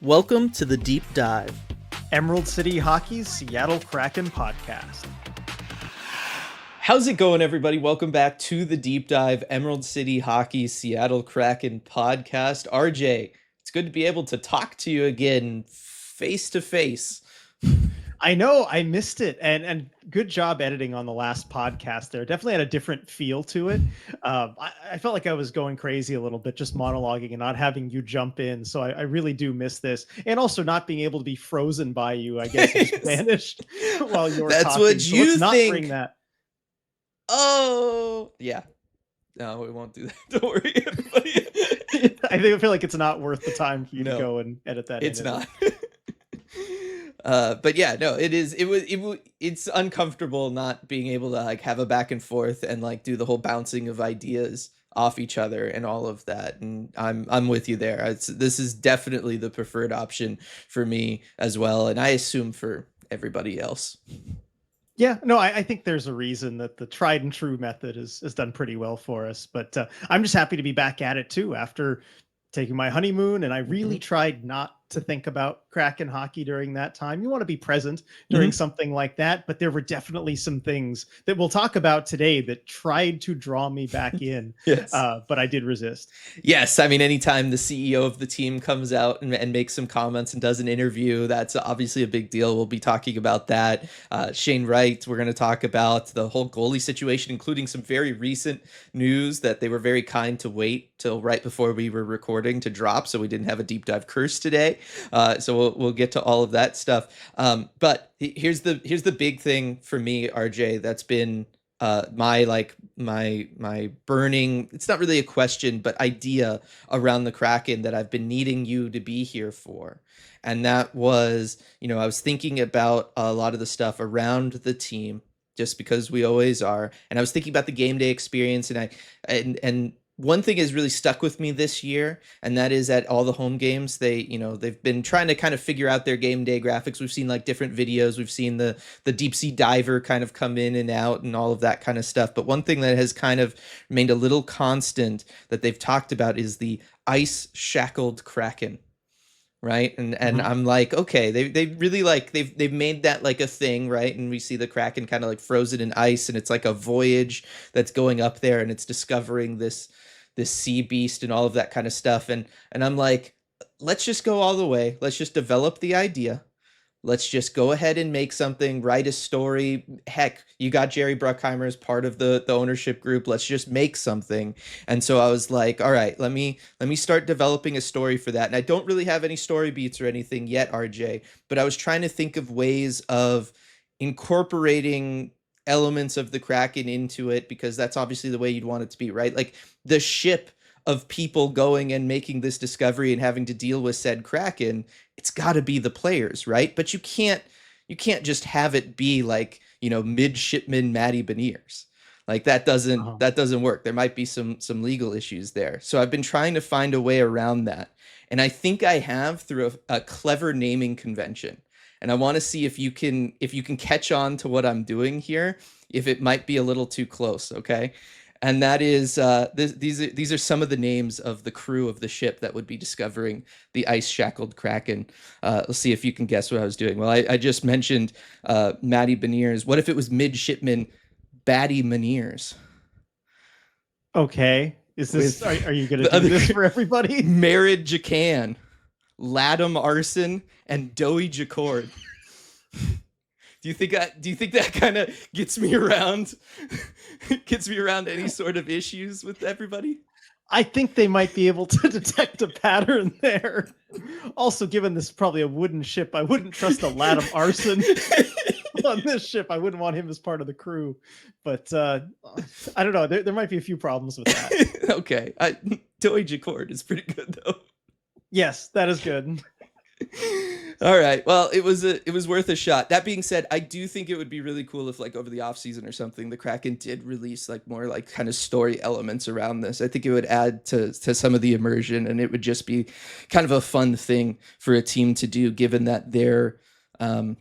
Welcome to the Deep Dive, Emerald City Hockey's Seattle Kraken podcast. How's it going, everybody? Welcome back to the Deep Dive, Emerald City Hockey Seattle Kraken podcast. RJ, it's good to be able to talk to you again face to face. I know I missed it, and good job editing on the last podcast there. Definitely had a different feel to it. I felt like I was going crazy a little bit, just monologuing and not having you jump in. So I really do miss this, and also not being able to be frozen by you. I guess just vanished while you were That's talking. what So you let's not think. bring that. Oh, yeah. No, we won't do that. Don't worry, everybody. I feel like it's not worth the time for you to go and edit that. It's not. But yeah, no, it is. It's uncomfortable not being able to like have a back and forth and like do the whole bouncing of ideas off each other and all of that. And I'm with you there. This is definitely the preferred option for me as well, and I assume for everybody else. Yeah, no, I think there's a reason that the tried and true method has done pretty well for us. But I'm just happy to be back at it too after taking my honeymoon. And I really tried not to think about Kraken hockey during that time. You want to be present during something like that. But there were definitely some things that we'll talk about today that tried to draw me back in. Yes. But I did resist. Yes. I mean, anytime the CEO of the team comes out and makes some comments and does an interview, that's obviously a big deal. We'll be talking about that. Shane Wright, we're going to talk about the whole goalie situation, including some very recent news that they were very kind to wait till right before we were recording to drop, so we didn't have a deep dive curse today. So we'll get to all of that stuff. But here's the big thing for me, RJ, that's been my burning, it's not really a question, but idea around the Kraken that I've been needing you to be here for. And that was, I was thinking about a lot of the stuff around the team, just because we always are. And I was thinking about the game day experience, and one thing has really stuck with me this year, and that is at all the home games, they've been trying to kind of figure out their game day graphics. We've seen like different videos. We've seen the deep sea diver kind of come in and out and all of that kind of stuff. But one thing that has kind of remained a little constant that they've talked about is the ice shackled Kraken. Right. And I'm like, okay, they really like they've made that like a thing, right? And we see the Kraken kind of like frozen in ice, and it's like a voyage that's going up there, and it's discovering this sea beast and all of that kind of stuff. And I'm like, let's just go all the way. Let's just develop the idea. Let's just go ahead and make something, write a story. Heck, you got Jerry Bruckheimer as part of the ownership group. Let's just make something. And so I was like, all right, let me start developing a story for that. And I don't really have any story beats or anything yet, RJ, but I was trying to think of ways of incorporating elements of the Kraken into it, because that's obviously the way you'd want it to be, right? Like the ship of people going and making this discovery and having to deal with said Kraken, it's got to be the players, right? But you can't just have it be like, midshipman Matty Beniers. Like that doesn't work. There might be some legal issues there. So I've been trying to find a way around that. And I think I have through a clever naming convention. And I want to see if you can catch on to what I'm doing here, if it might be a little too close, okay? And that is these are some of the names of the crew of the ship that would be discovering the ice shackled Kraken. Let's see if you can guess what I was doing. Well, I just mentioned Matty Beniers. What if it was midshipman Batty Beniers? Okay, is this? Are you going to do this for everybody? Merritt Jacan, Latham Arson, and Doey Jacord. Do you think that kind of gets me around any sort of issues with everybody? I think they might be able to detect a pattern there. Also, given this is probably a wooden ship, I wouldn't trust a Latham Arson on this ship. I wouldn't want him as part of the crew. But I don't know. There might be a few problems with that. Okay. Doey Jacord is pretty good, though. Yes, that is good. All right. Well, it was worth a shot. That being said, I do think it would be really cool if like over the off season or something, the Kraken did release like more like kind of story elements around this. I think it would add to some of the immersion, and it would just be kind of a fun thing for a team to do, given that they're I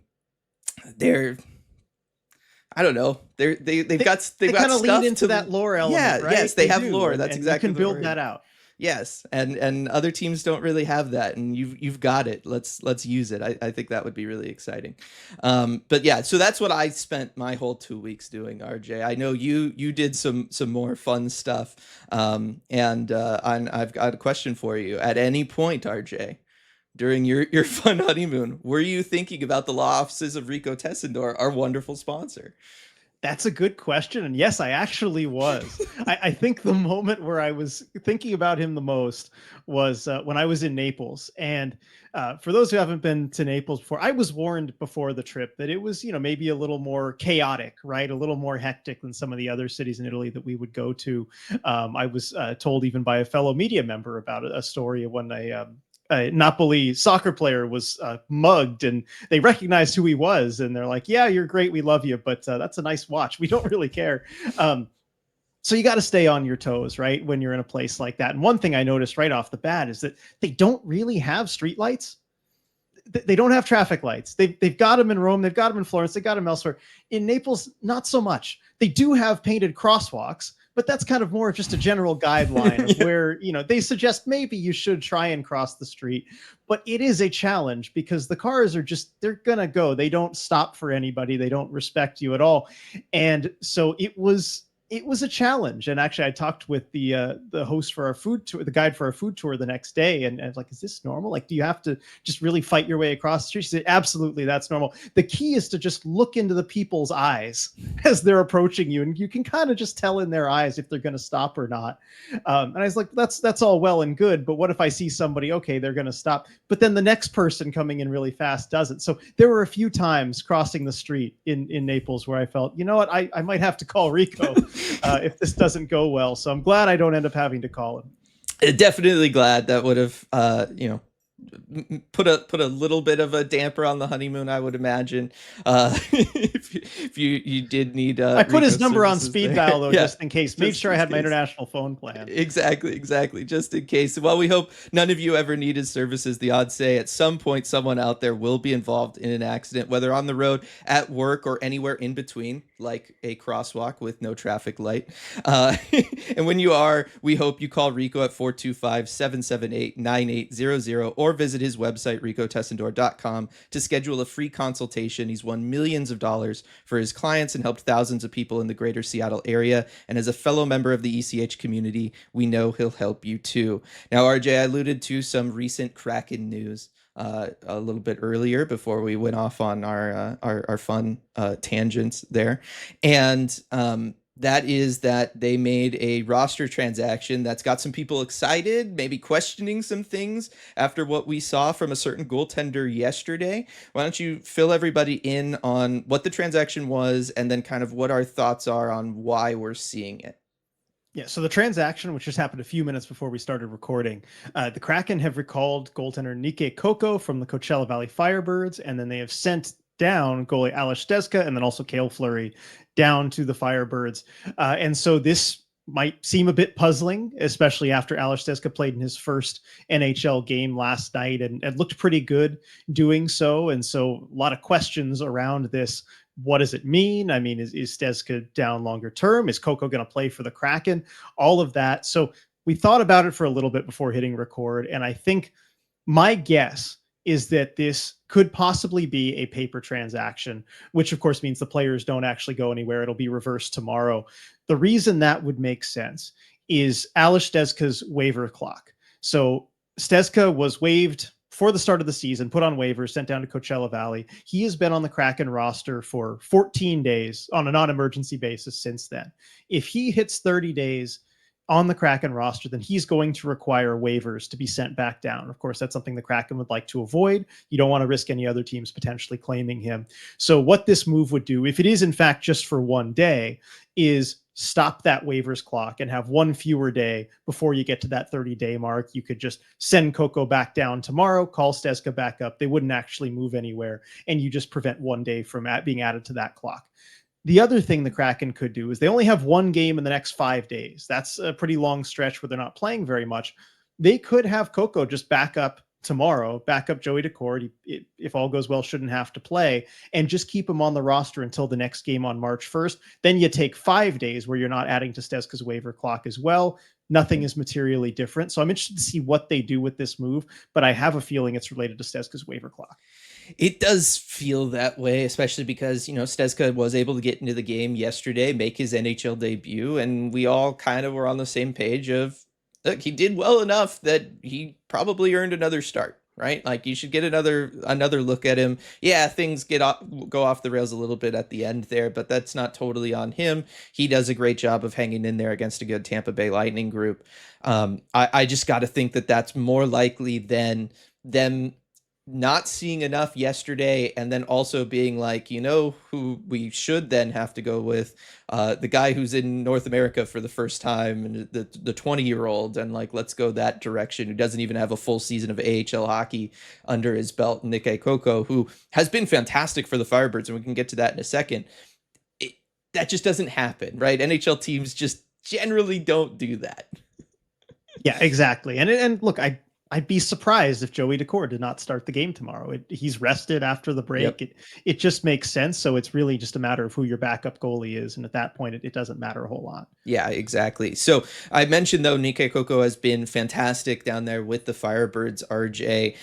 don't know. They've got kind of stuff lead into to that lore element. Yeah, right? yes, they have lore. That's exactly. You can build that out. Yes, and other teams don't really have that, and you've got it. Let's use it. I think that would be really exciting. But yeah, so that's what I spent my whole 2 weeks doing, RJ. I know you did some more fun stuff. And I've got a question for you. At any point, RJ, during your fun honeymoon, were you thinking about the law offices of Rico Tessendor, our wonderful sponsor? That's a good question. And yes, I actually was. I think the moment where I was thinking about him the most was when I was in Naples. And for those who haven't been to Naples before, I was warned before the trip that it was, maybe a little more chaotic, right? A little more hectic than some of the other cities in Italy that we would go to. I was told even by a fellow media member about a story of when a Napoli soccer player was mugged, and they recognized who he was, and they're like, "Yeah, you're great, we love you, but that's a nice watch. We don't really care." So you got to stay on your toes, right, when you're in a place like that. And one thing I noticed right off the bat is that they don't really have street lights. They don't have traffic lights. They've got them in Rome, they've got them in Florence, they got them elsewhere. In Naples, not so much. They do have painted crosswalks, but that's kind of more just a general guideline of Yeah. where, they suggest maybe you should try and cross the street. But it is a challenge because the cars are they're going to go. They don't stop for anybody. They don't respect you at all. And so it was a challenge. And actually I talked with the host for our food tour, the guide for our food tour the next day. And I was like, is this normal? Like, do you have to just really fight your way across the street? She said, absolutely, that's normal. The key is to just look into the people's eyes as they're approaching you. And you can kind of just tell in their eyes if they're going to stop or not. And I was like, that's all well and good. But what if I see somebody, okay, they're going to stop, but then the next person coming in really fast doesn't. So there were a few times crossing the street in Naples where I felt, you know what, I might have to call Rico if this doesn't go well. So I'm glad I don't end up having to call him. Definitely glad. That would have put a little bit of a damper on the honeymoon, I would imagine. If you did need I put Rico his number on services speed there. dial though, Yeah, just in case. Made just sure I in had my case. international phone plan. Exactly, just in case. Well, we hope none of you ever need his services. The odds say at some point someone out there will be involved in an accident, whether on the road, at work, or anywhere in between, like a crosswalk with no traffic light. And when you are, we hope you call Rico at 425-778-9800 or visit his website, ricotessendor.com, to schedule a free consultation. He's won millions of dollars for his clients and helped thousands of people in the greater Seattle area. And as a fellow member of the ECH community, we know he'll help you too. Now, RJ, I alluded to some recent Kraken news a little bit earlier before we went off on our fun tangents there, and that is that they made a roster transaction that's got some people excited, maybe questioning some things after what we saw from a certain goaltender yesterday. Why don't you fill everybody in on what the transaction was, and then kind of what our thoughts are on why we're seeing it? Yeah, so the transaction, which just happened a few minutes before we started recording, the Kraken have recalled goaltender Nike Koko from the Coachella Valley Firebirds, and then they have sent down goalie Alex Stezka and then also Cale Fleury down to the Firebirds. And so this might seem a bit puzzling, especially after Alex Stezka played in his first NHL game last night and looked pretty good doing so. And so a lot of questions around this. What does it mean? I mean, is Stezka down longer term? Is Koko going to play for the Kraken? All of that. So we thought about it for a little bit before hitting record. And I think my guess is that this could possibly be a paper transaction, which of course means the players don't actually go anywhere. It'll be reversed tomorrow. The reason that would make sense is Alex Stezka's waiver clock. So Stezka was waived for the start of the season, put on waivers, sent down to Coachella Valley. He has been on the Kraken roster for 14 days on a non-emergency basis since then. If he hits 30 days on the Kraken roster, then he's going to require waivers to be sent back down. Of course, that's something the Kraken would like to avoid. You don't want to risk any other teams potentially claiming him. So what this move would do, if it is in fact just for one day, is stop that waivers clock and have one fewer day before you get to that 30-day mark. You could just send Koko back down tomorrow, call Stezka back up. They wouldn't actually move anywhere, and you just prevent one day from being added to that clock. The other thing the Kraken could do is they only have one game in the next 5 days. That's a pretty long stretch where they're not playing very much. They could have Koko just back up tomorrow, back up Joey Daccord. If all goes well, shouldn't have to play, and just keep him on the roster until the next game on March 1st. Then you take 5 days where you're not adding to Stezka's waiver clock as well. nothing is materially different. So I'm interested to see what they do with this move, but I have a feeling it's related to Stezka's waiver clock. It does feel that way, especially because, Stezka was able to get into the game yesterday, make his NHL debut, and we all kind of were on the same page of, look, he did well enough that he probably earned another start, right? Like you should get another look at him. Yeah, things go off the rails a little bit at the end there, but that's not totally on him. He does a great job of hanging in there against a good Tampa Bay Lightning group. I just got to think that that's more likely than them not seeing enough yesterday and then also being like, who we should then have to go with, the guy who's in North America for the first time, and the 20-year-old, and like, let's go that direction, who doesn't even have a full season of AHL hockey under his belt, Nick Coco, who has been fantastic for the Firebirds, and we can get to that in a second. That just doesn't happen, right? NHL teams just generally don't do that. Yeah, exactly. And look, I'd be surprised if Joey Daccord did not start the game tomorrow. He's rested after the break. Yep. It just makes sense. So it's really just a matter of who your backup goalie is. And at that point, it doesn't matter a whole lot. Yeah, exactly. So I mentioned, though, Nick Coco has been fantastic down there with the Firebirds, RJ.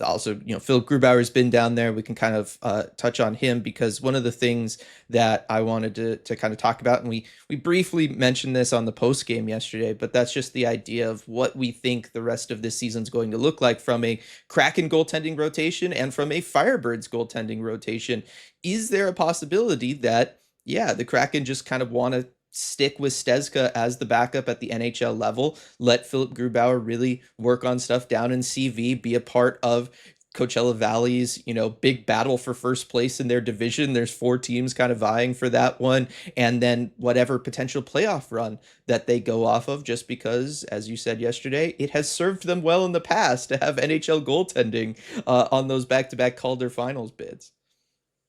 Also, Phil Grubauer's been down there. We can kind of touch on him because one of the things that I wanted to kind of talk about, and we briefly mentioned this on the post game yesterday, but that's just the idea of what we think the rest of this season is going to look like from a Kraken goaltending rotation and from a Firebirds goaltending rotation. Is there a possibility that, yeah, the Kraken just kind of want to stick with Stezka as the backup at the NHL level, let Philip Grubauer really work on stuff down in CV, be a part of Coachella Valley's, big battle for first place in their division? There's 4 teams kind of vying for that one. And then whatever potential playoff run that they go off of, just because, as you said yesterday, it has served them well in the past to have NHL goaltending on those back-to-back Calder Finals bids.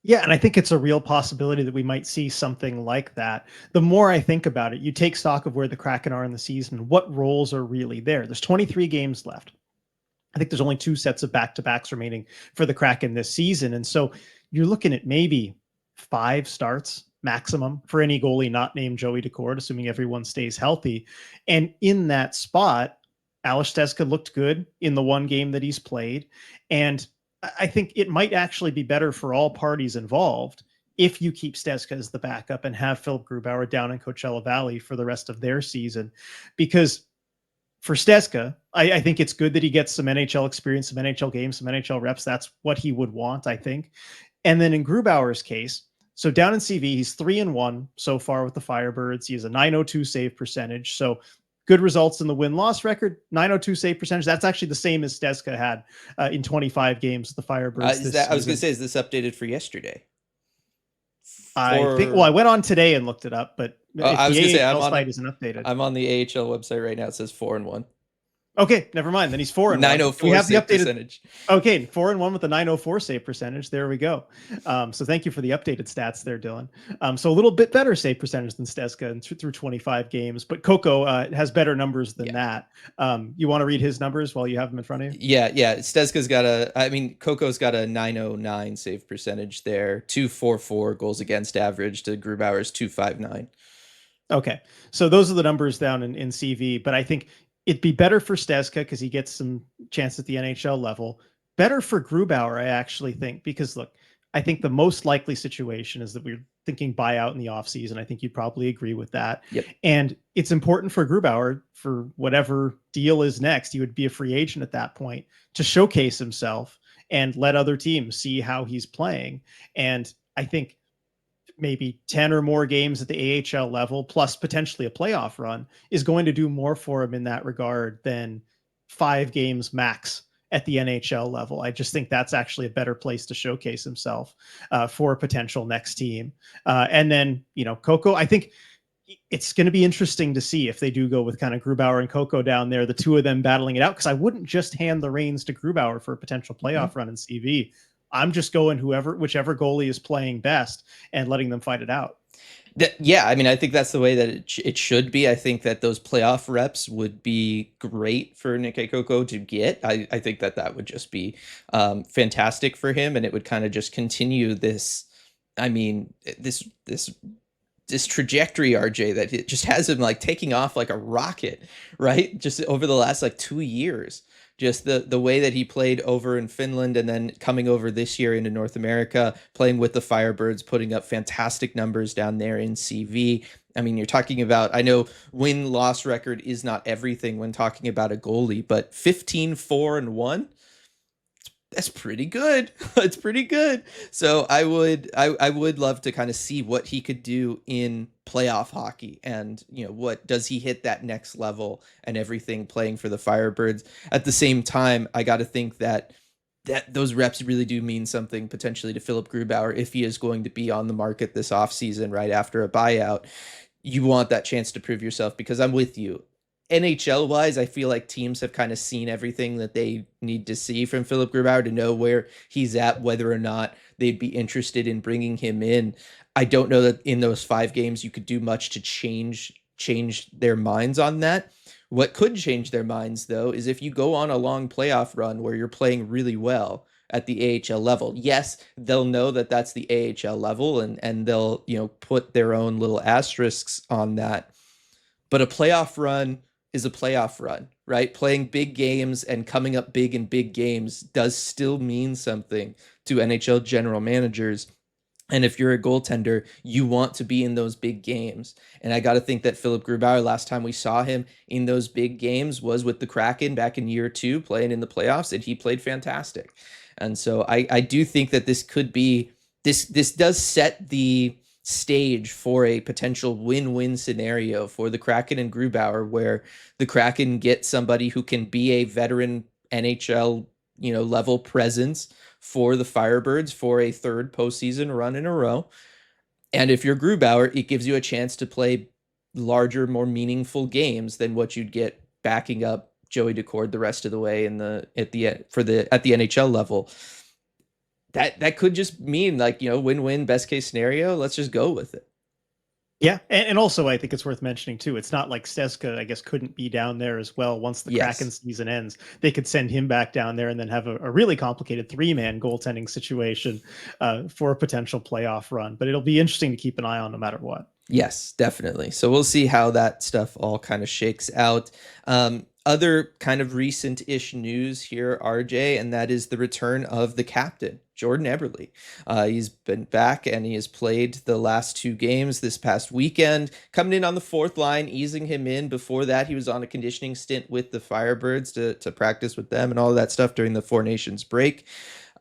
Yeah, and I think it's a real possibility that we might see something like that. The more I think about it, you take stock of where the Kraken are in the season, what roles are really there. There's 23 games left. I think there's only 2 sets of back-to-backs remaining for the Kraken this season. And so you're looking at maybe 5 starts maximum for any goalie not named Joey Daccord, assuming everyone stays healthy. And in that spot, Ales Stezka looked good in the one game that he's played. And I think it might actually be better for all parties involved if you keep Stezka as the backup and have Philip Grubauer down in Coachella Valley for the rest of their season. Because for Stezka, I think it's good that he gets some NHL experience, some NHL games, some NHL reps. That's what he would want, I think. And then in Grubauer's case, so down in CV, he's 3-1 so far with the Firebirds. He has a .902 save percentage. So good results in the win-loss record, .902 save percentage. That's actually the same as Stezka had in 25 games with the Firebirds this season. I was going to say, is this updated for yesterday? I think. Well, I went on today and looked it up, but I was going to say, site isn't updated. I'm on the AHL website right now. It says 4-1. Okay, never mind. Then he's 4-1. 904 we have the updated percentage. Okay, 4-1 with the 904 save percentage. There we go. So thank you for the updated stats there, Dylan. So a little bit better save percentage than Stezka through 25 games, but Coco has better numbers than that. You want to read his numbers while you have them in front of you? Yeah. Stezka's got Coco's got a 909 save percentage there, 244 goals against average to Grubauer's 259. Okay, so those are the numbers down in CV, but I think it'd be better for Stezka because he gets some chance at the NHL level. Better for Grubauer, I actually think, because look, I think the most likely situation is that we're thinking buyout in the offseason. I think you'd probably agree with that. Yep. And it's important for Grubauer, for whatever deal is next, he would be a free agent at that point, to showcase himself and let other teams see how he's playing. And I think maybe 10 or more games at the AHL level, plus potentially a playoff run, is going to do more for him in that regard than 5 games max at the NHL level. I just think that's actually a better place to showcase himself for a potential next team. And then, Coco, I think it's going to be interesting to see if they do go with kind of Grubauer and Coco down there, the two of them battling it out, because I wouldn't just hand the reins to Grubauer for a potential playoff run in CV. I'm just going whichever goalie is playing best and letting them fight it out. I think that's the way that it should be. I think that those playoff reps would be great for Nick Coco to get. I think that would just be fantastic for him, and it would kind of just continue this. This this trajectory, RJ, that it just has him like taking off like a rocket, right? Just over the last like 2 years. Just the way that he played over in Finland and then coming over this year into North America, playing with the Firebirds, putting up fantastic numbers down there in CV. I mean, you're talking about, I know win-loss record is not everything when talking about a goalie, but 15-4-1, that's pretty good. It's pretty good. So I would love to kind of see what he could do in playoff hockey, and what does he hit that next level and everything playing for the Firebirds. At the same time, I got to think that those reps really do mean something potentially to Philip Grubauer if he is going to be on the market this offseason right after a buyout. You want that chance to prove yourself, because I'm with you. NHL wise, I feel like teams have kind of seen everything that they need to see from Philip Grubauer to know where he's at, whether or not they'd be interested in bringing him in. I don't know that in those 5 games you could do much to change their minds on that. What could change their minds though is if you go on a long playoff run where you're playing really well at the AHL level. Yes, they'll know that that's the AHL level, and they'll, put their own little asterisks on that. But a playoff run is a playoff run, right? Playing big games and coming up big in big games does still mean something to NHL general managers. And if you're a goaltender, you want to be in those big games. And I got to think that Philip Grubauer, last time we saw him in those big games was with the Kraken back in year 2, playing in the playoffs, and he played fantastic. And so I do think that this could be, this does set the stage for a potential win-win scenario for the Kraken and Grubauer, where the Kraken get somebody who can be a veteran NHL, level presence for the Firebirds for a third postseason run in a row. And if you're Grubauer, it gives you a chance to play larger, more meaningful games than what you'd get backing up Joey Daccord the rest of the way at the NHL level. That could just mean like, win-win, best case scenario. Let's just go with it. Yeah, and also I think it's worth mentioning too. It's not like Steska, I guess, couldn't be down there as well. Once the Kraken Yes. season ends, they could send him back down there and then have a really complicated 3-man goaltending situation for a potential playoff run. But it'll be interesting to keep an eye on no matter what. Yes, definitely. So we'll see how that stuff all kind of shakes out. Other kind of recent-ish news here, RJ, and that is the return of the captain, Jordan Eberle. He's been back and he has played the last 2 games this past weekend, coming in on the 4th line, easing him in. Before that, he was on a conditioning stint with the Firebirds to practice with them and all of that stuff during the Four Nations break.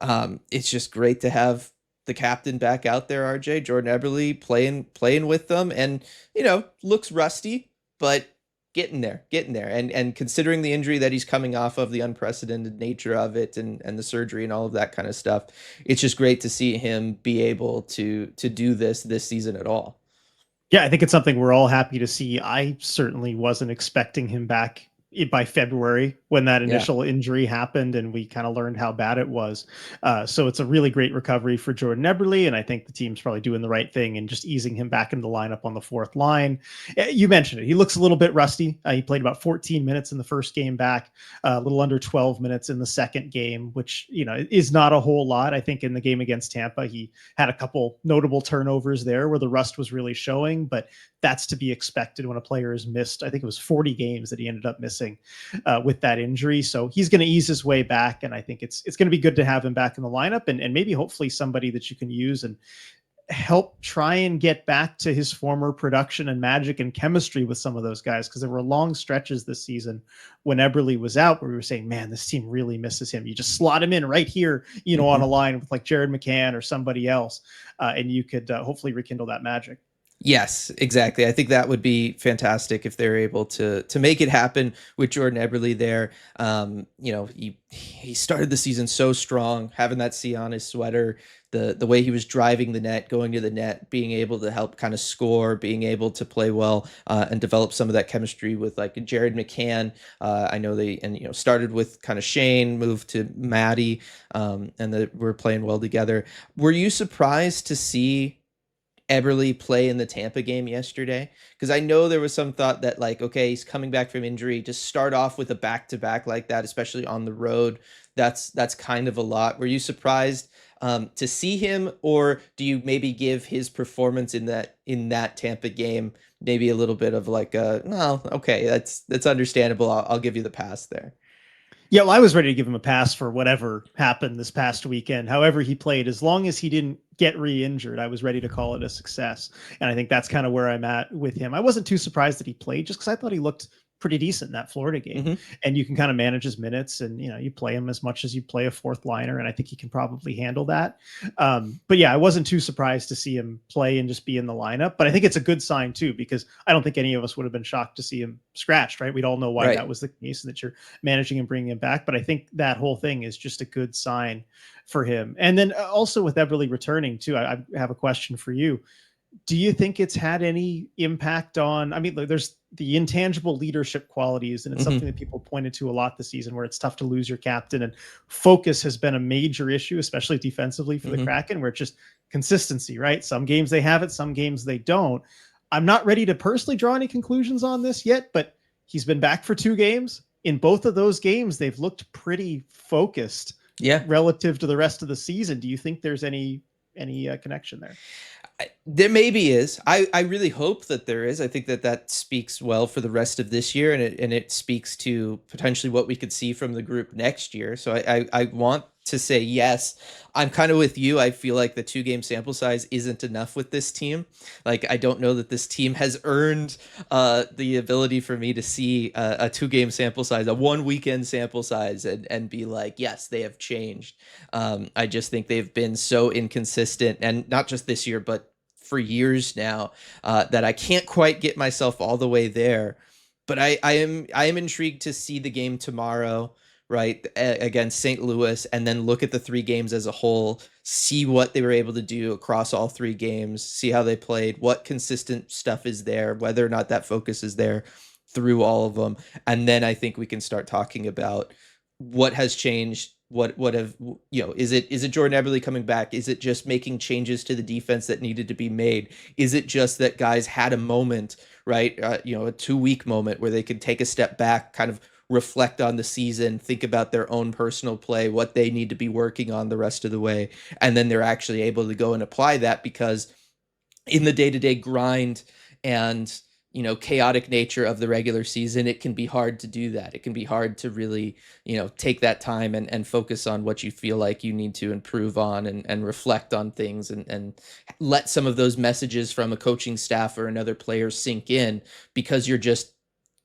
It's just great to have the captain back out there, RJ. Jordan Eberle playing with them, and looks rusty, but getting there. And considering the injury that he's coming off of, the unprecedented nature of it, and the surgery and all of that kind of stuff, it's just great to see him be able to do this season at all. Yeah, I think it's something we're all happy to see. I certainly wasn't expecting him back by February when that initial injury happened and we kind of learned how bad it was. So it's a really great recovery for Jordan Eberle, and I think the team's probably doing the right thing and just easing him back into the lineup on the 4th line. You mentioned it. He looks a little bit rusty. He played about 14 minutes in the first game back, a little under 12 minutes in the second game, which, is not a whole lot. I think in the game against Tampa, he had a couple notable turnovers there where the rust was really showing, but that's to be expected when a player has missed, I think it was 40 games that he ended up missing with that injury. So he's going to ease his way back. And I think it's going to be good to have him back in the lineup, and maybe hopefully somebody that you can use and help try and get back to his former production and magic and chemistry with some of those guys. Cause there were long stretches this season when Eberle was out where we were saying, man, this team really misses him. You just slot him in right here, on a line with like Jared McCann or somebody else. And you could hopefully rekindle that magic. Yes, exactly. I think that would be fantastic if they're able to make it happen with Jordan Eberle there. He started the season so strong, having that C on his sweater, the way he was driving the net, going to the net, being able to help kind of score, being able to play well, and develop some of that chemistry with like Jared McCann. I know started with kind of Shane, moved to Maddie, and that we're playing well together. Were you surprised to see Eberle play in the Tampa game yesterday? Because I know there was some thought that, like, okay, he's coming back from injury. To start off with a back-to-back like that, especially on the road, that's kind of a lot. Were you surprised to see him, or do you maybe give his performance in that Tampa game maybe a little bit of like a, no, okay, that's understandable. I'll give you the pass there. Yeah, well, I was ready to give him a pass for whatever happened this past weekend. However he played, as long as he didn't get re-injured, I was ready to call it a success. And I think that's kind of where I'm at with him. I wasn't too surprised that he played just because I thought he looked pretty decent in that Florida game. Hmm. And you can kind of manage his minutes, and you play him as much as you play a fourth liner, and I think he can probably handle that. But yeah, I wasn't too surprised to see him play and just be in the lineup. But I think it's a good sign too, because I don't think any of us would have been shocked to see him scratched, right? We'd all know why Right. that was the case and that you're managing and bringing him back. But I think that whole thing is just a good sign for him. And then also with Eberle returning too, I have a question for you. Do you think it's had any impact on, I mean, there's the intangible leadership qualities, and it's something Hmm. that people pointed to a lot this season, where it's tough to lose your captain, and focus has been a major issue, especially defensively for the Hmm. Kraken, where it's just consistency, right? Some games they have it, some games they don't. I'm not ready to personally draw any conclusions on this yet, but he's been back for 2 games. In both of those games, they've looked pretty focused Yeah. relative to the rest of the season. Do you think there's any connection there? There maybe is. I really hope that there is. I think that speaks well for the rest of this year, and it speaks to potentially what we could see from the group next year. So I want to say yes. I'm kind of with you. I feel like the 2 game sample size isn't enough with this team. Like, I don't know that this team has earned the ability for me to see a 2 game sample size, a 1 weekend sample size, and be like, yes, they have changed. I just think they've been so inconsistent, and not just this year, but for years now, that I can't quite get myself all the way there. But I am intrigued to see the game tomorrow, right, against St. Louis, and then look at the 3 games as a whole, see what they were able to do across all 3 games, see how they played, what consistent stuff is there, whether or not that focus is there through all of them, and then I think we can start talking about what has changed. What have, is it Jordan Eberle coming back? Is it just making changes to the defense that needed to be made? Is it just that guys had a moment, right? A 2 week moment where they could take a step back, kind of reflect on the season, think about their own personal play, what they need to be working on the rest of the way, and then they're actually able to go and apply that, because in the day-to-day grind and chaotic nature of the regular season, it can be hard to do that. It can be hard to really take that time and focus on what you feel like you need to improve on, and reflect on things, and let some of those messages from a coaching staff or another player sink in, because you're just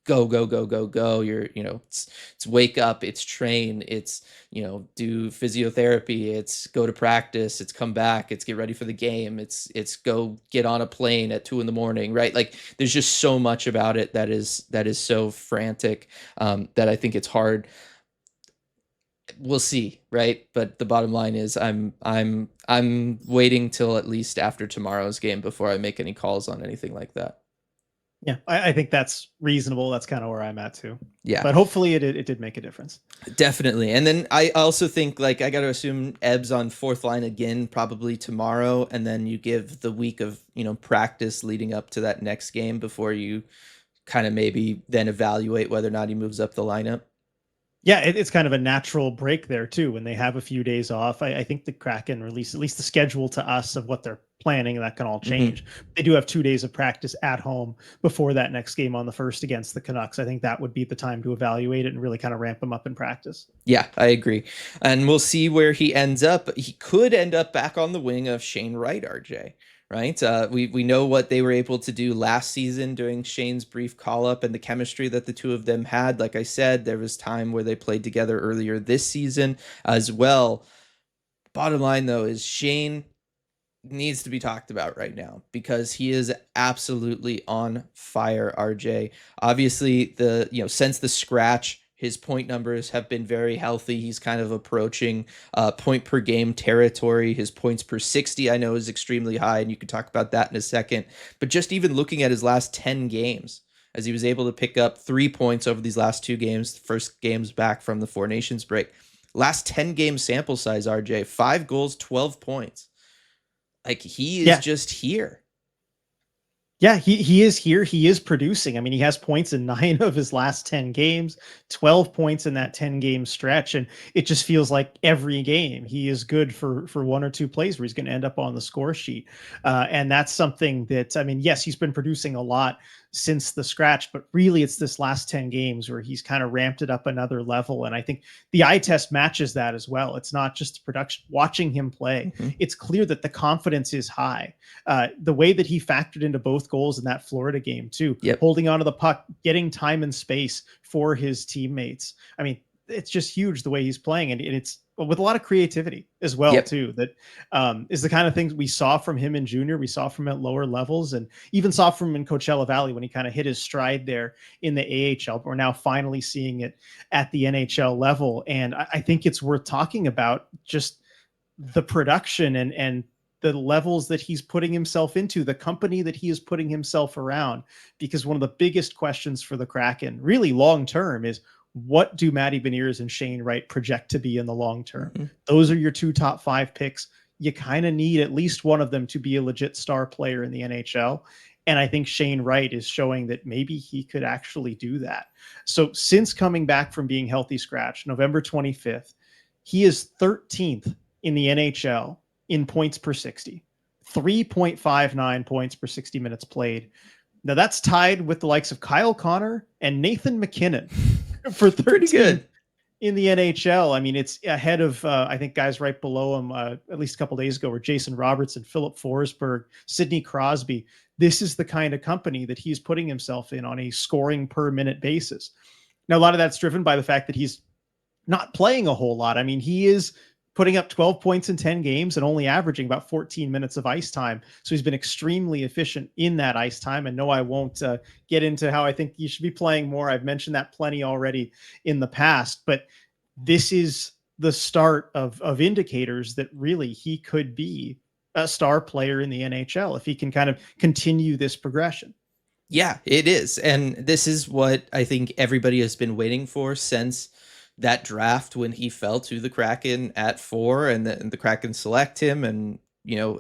go go go go go. It's wake up, it's train, it's do physiotherapy, it's go to practice, it's come back, it's get ready for the game, it's go get on a plane at 2 in the morning, right? Like, there's just so much about it that is so frantic, that I think it's hard. We'll see, right? But the bottom line is, I'm waiting till at least after tomorrow's game before I make any calls on anything like that. Yeah, I think that's reasonable. That's kind of where I'm at too. Yeah. But hopefully it did make a difference. Definitely. And then I also think, like, I got to assume Ebbs on fourth line again, probably tomorrow. And then you give the week of, practice leading up to that next game before you kind of maybe then evaluate whether or not he moves up the lineup. Yeah, it's kind of a natural break there too when they have a few days off. I think the Kraken release at least the schedule to us of what they're planning, and that can all Hmm. change. They do have 2 days of practice at home before that next game on the first against the Canucks. I think that would be the time to evaluate it and really kind of ramp them up in practice. Yeah, I agree. And we'll see where he ends up. He could end up back on the wing of Shane Wright, RJ. Right? We know what they were able to do last season during Shane's brief call up, and the chemistry that the two of them had. Like I said, there was time where they played together earlier this season as well. Bottom line, though, is Shane needs to be talked about right now, because he is absolutely on fire, RJ. Obviously, since the scratch, his point numbers have been very healthy. He's kind of approaching point per game territory. His points per 60, I know, is extremely high, and you can talk about that in a second. But just even looking at his last 10 games, as he was able to pick up 3 points over these last 2 games, the first games back from the Four Nations break. Last 10 game sample size, RJ, 5 goals, 12 points. Like, he is Yeah, just here. Yeah, he is here. He is producing. I mean, he has points in 9 of his last 10 games, 12 points in that 10-game stretch, and it just feels like every game he is good for one or two plays where he's going to end up on the score sheet. And that's something that, I mean, yes, he's been producing a lot since the scratch, but really it's this last 10 games where he's kind of ramped it up another level. And I think the eye test matches that as well. It's not just the production. Watching him play, Mhm. it's clear that the confidence is high. The way that he factored into both goals in that Florida game too, Yep. holding onto the puck, getting time and space for his teammates. I mean, it's just huge the way he's playing, and it's with a lot of creativity as well Yep. too. That is the kind of things we saw from him in junior, we saw from him at lower levels, and even saw from him in Coachella Valley when he kind of hit his stride there in the AHL. But we're now finally seeing it at the NHL level, and I think it's worth talking about just the production and the levels that he's putting himself into, the company that he is putting himself around. Because one of the biggest questions for the Kraken, really long term, is what do Matty Beniers and Shane Wright project to be in the long term? Mhm. Those are your two top 5 picks. You kind of need at least one of them to be a legit star player in the NHL. And I think Shane Wright is showing that maybe he could actually do that. So since coming back from being healthy scratch, November 25th, he is 13th in the NHL in points per 60, 3.59 points per 60 minutes played. Now that's tied with the likes of Kyle Connor and Nathan McKinnon for Pretty 13th good. in the NHL. I mean, it's ahead of, I think, guys right below him at least a couple days ago were Jason Robertson, Philip Forsberg, Sidney Crosby. This is the kind of company that he's putting himself in on a scoring per minute basis. Now, a lot of that's driven by the fact that he's not playing a whole lot. I mean, he is putting up 12 points in 10 games and only averaging about 14 minutes of ice time. So he's been extremely efficient in that ice time. And no, I won't get into how I think you should be playing more. I've mentioned that plenty already in the past, but this is the start of indicators that really he could be a star player in the NHL if he can kind of continue this progression. Yeah, it is. And this is what I think everybody has been waiting for since that draft when he fell to the Kraken at 4 and the Kraken select him and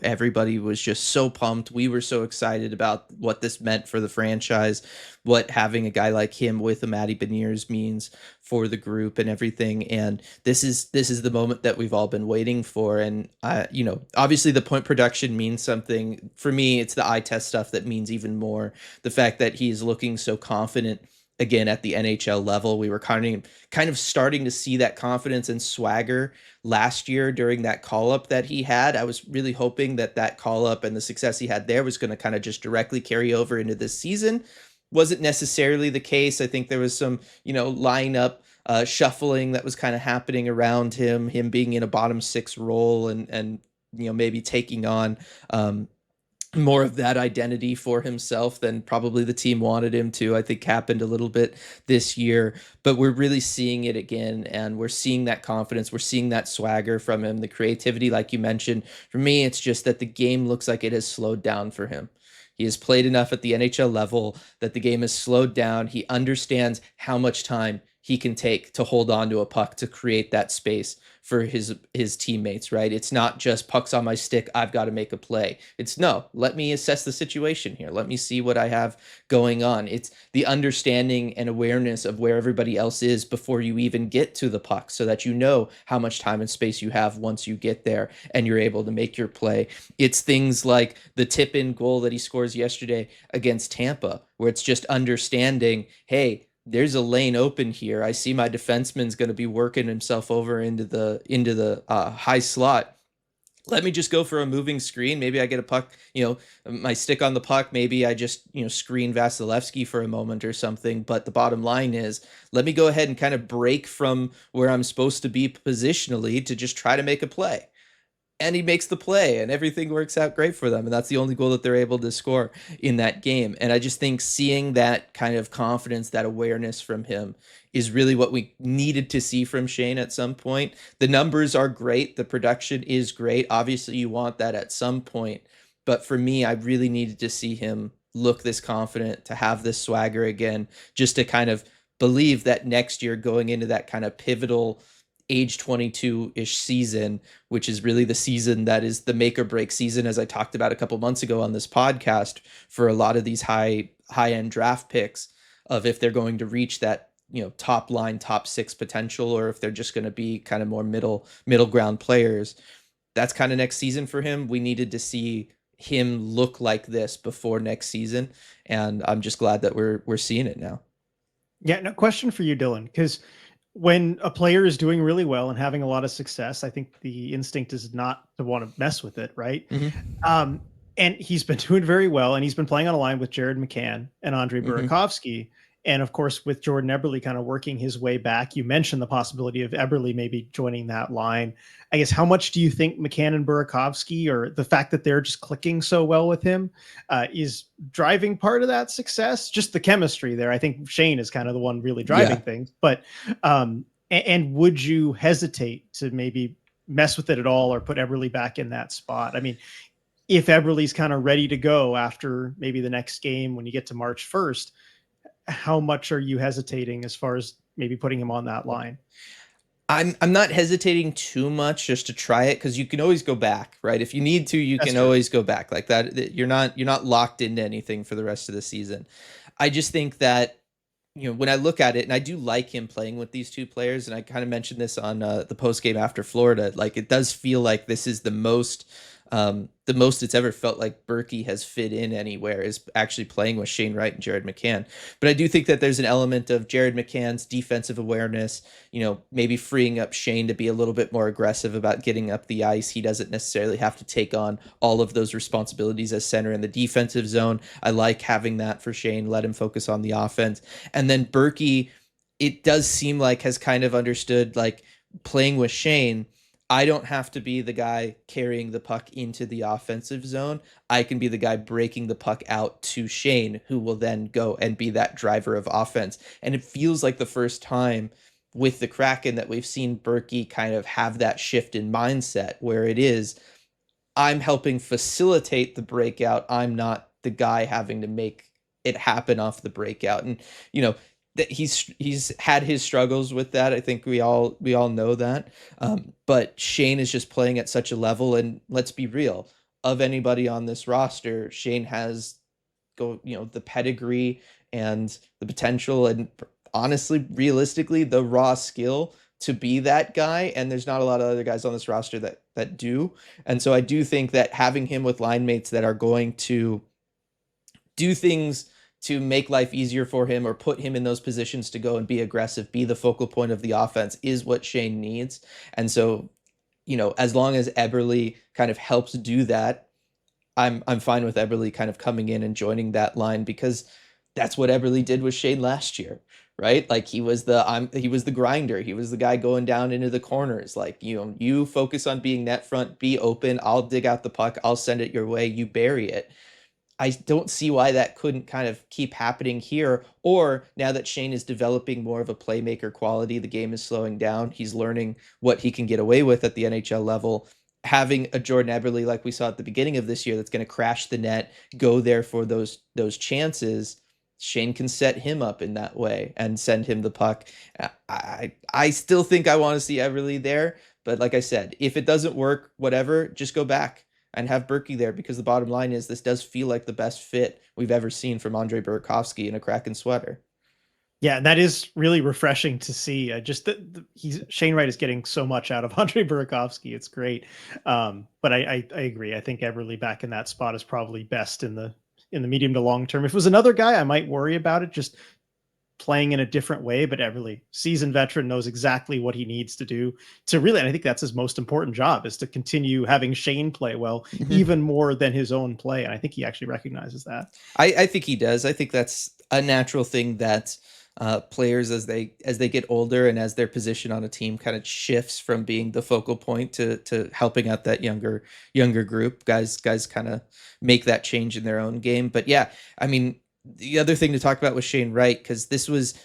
everybody was just so pumped. We were so excited about what this meant for the franchise, what having a guy like him with a Matty Beniers means for the group and everything. And this is the moment that we've all been waiting for. And obviously the point production means something. For me, it's the eye test stuff that means even more. The fact that he's looking so confident again at the NHL level. We were kind of starting to see that confidence and swagger last year during that call up that he had. I was really hoping that that call up and the success he had there was going to kind of just directly carry over into this season. Wasn't necessarily the case. I think there was some, lineup shuffling that was kind of happening around him being in a bottom 6 role and maybe taking on more of that identity for himself than probably the team wanted him to. I think happened a little bit this year, but we're really seeing it again, and we're seeing that confidence, we're seeing that swagger from him, the creativity, like you mentioned. For me, it's just that the game looks like it has slowed down for him. He has played enough at the NHL level that the game has slowed down. He understands how much time he can take to hold on to a puck to create that space for his teammates, right? It's not just pucks on my stick, I've got to make a play. It's no, let me assess the situation here. Let me see what I have going on. It's the understanding and awareness of where everybody else is before you even get to the puck so that you know how much time and space you have once you get there and you're able to make your play. It's things like the tip in goal that he scores yesterday against Tampa, where it's just understanding, hey, there's a lane open here. I see my defenseman's going to be working himself over into the high slot. Let me just go for a moving screen. Maybe I get a puck, my stick on the puck. Maybe I just, screen Vasilevsky for a moment or something. But the bottom line is, let me go ahead and kind of break from where I'm supposed to be positionally to just try to make a play, and he makes the play and everything works out great for them, and that's the only goal that they're able to score in that game. And I just think seeing that kind of confidence, that awareness from him is really what we needed to see from Shane at some point. The numbers are great, the production is great, obviously you want that at some point, but for me I really needed to see him look this confident, to have this swagger again, just to kind of believe that next year going into that kind of pivotal age 22-ish season, which is really the season that is the make or break season, as I talked about a couple months ago on this podcast, for a lot of these high end draft picks, of if they're going to reach that, top line top six potential, or if they're just going to be kind of more middle ground players. That's kind of next season for him. We needed to see him look like this before next season, and I'm just glad that we're seeing it now. Yeah, no question for you, Dylan, because when a player is doing really well and having a lot of success, I think the instinct is not to want to mess with it, right? Hmm. Um, and he's been doing very well, and he's been playing on a line with Jared McCann and Andre Hmm. Burakovsky. And of course, with Jordan Eberle kind of working his way back, you mentioned the possibility of Eberle maybe joining that line. I guess how much do you think McCann and Burakovsky, or the fact that they're just clicking so well with him, is driving part of that success? Just the chemistry there. I think Shane is kind of the one really Yeah. driving things. But and would you hesitate to maybe mess with it at all or put Eberle back in that spot? I mean, if Eberle's kind of ready to go after maybe the next game when you get to March 1st, how much are you hesitating as far as maybe putting him on that line? I'm not hesitating too much just to try it, because you can always go back, right? If you need to, you That's can true. always go back like that. You're not locked into anything for the rest of the season. I just think that, when I look at it, and I do like him playing with these two players, and I kind of mentioned this on the post game after Florida. Like, it does feel like this is the most it's ever felt like Berkey has fit in anywhere, is actually playing with Shane Wright and Jared McCann. But I do think that there's an element of Jared McCann's defensive awareness, maybe freeing up Shane to be a little bit more aggressive about getting up the ice. He doesn't necessarily have to take on all of those responsibilities as center in the defensive zone. I like having that for Shane, let him focus on the offense. And then Berkey, it does seem like, has kind of understood, like, playing with Shane, I don't have to be the guy carrying the puck into the offensive zone. I can be the guy breaking the puck out to Shane, who will then go and be that driver of offense. And it feels like the first time with the Kraken that we've seen Berkey kind of have that shift in mindset, where it is, I'm helping facilitate the breakout. I'm not the guy having to make it happen off the breakout. And you know that he's had his struggles with that. I think we all know that. But Shane is just playing at such a level, and let's be real, of anybody on this roster, Shane has the pedigree and the potential, and honestly, realistically, the raw skill to be that guy. And there's not a lot of other guys on this roster that do. And so I do think that having him with line mates that are going to do things to make life easier for him, or put him in those positions to go and be aggressive, be the focal point of the offense, is what Shane needs. And so, as long as Eberle kind of helps do that, I'm fine with Eberle kind of coming in and joining that line, because that's what Eberle did with Shane last year, right? Like, he was the grinder. He was the guy going down into the corners. Like, you focus on being net front, be open. I'll dig out the puck. I'll send it your way. You bury it. I don't see why that couldn't kind of keep happening here. Or now that Shane is developing more of a playmaker quality, the game is slowing down. He's learning what he can get away with at the NHL level. Having a Jordan Eberle like we saw at the beginning of this year, that's going to crash the net, go there for those chances. Shane can set him up in that way and send him the puck. I still think I want to see Eberle there, but like I said, if it doesn't work, whatever, just go back and have Berkey there, because the bottom line is, this does feel like the best fit we've ever seen from Andre Burakovsky in a Kraken sweater. Yeah, that is really refreshing to see. Just that he's Shane Wright is getting so much out of Andre Burakovsky. It's great. But I agree. I think Eberle back in that spot is probably best in the medium to long term. If it was another guy, I might worry about it, just playing in a different way. But Eberle, seasoned veteran, knows exactly what he needs to do to really, and I think that's his most important job, is to continue having Shane play well, Mhm. even more than his own play. And I think he actually recognizes that. I think he does. I think that's a natural thing that players, as they get older and as their position on a team kind of shifts from being the focal point to helping out that younger group, guys kind of make that change in their own game. But yeah, I mean, the other thing to talk about was Shane Wright, because this was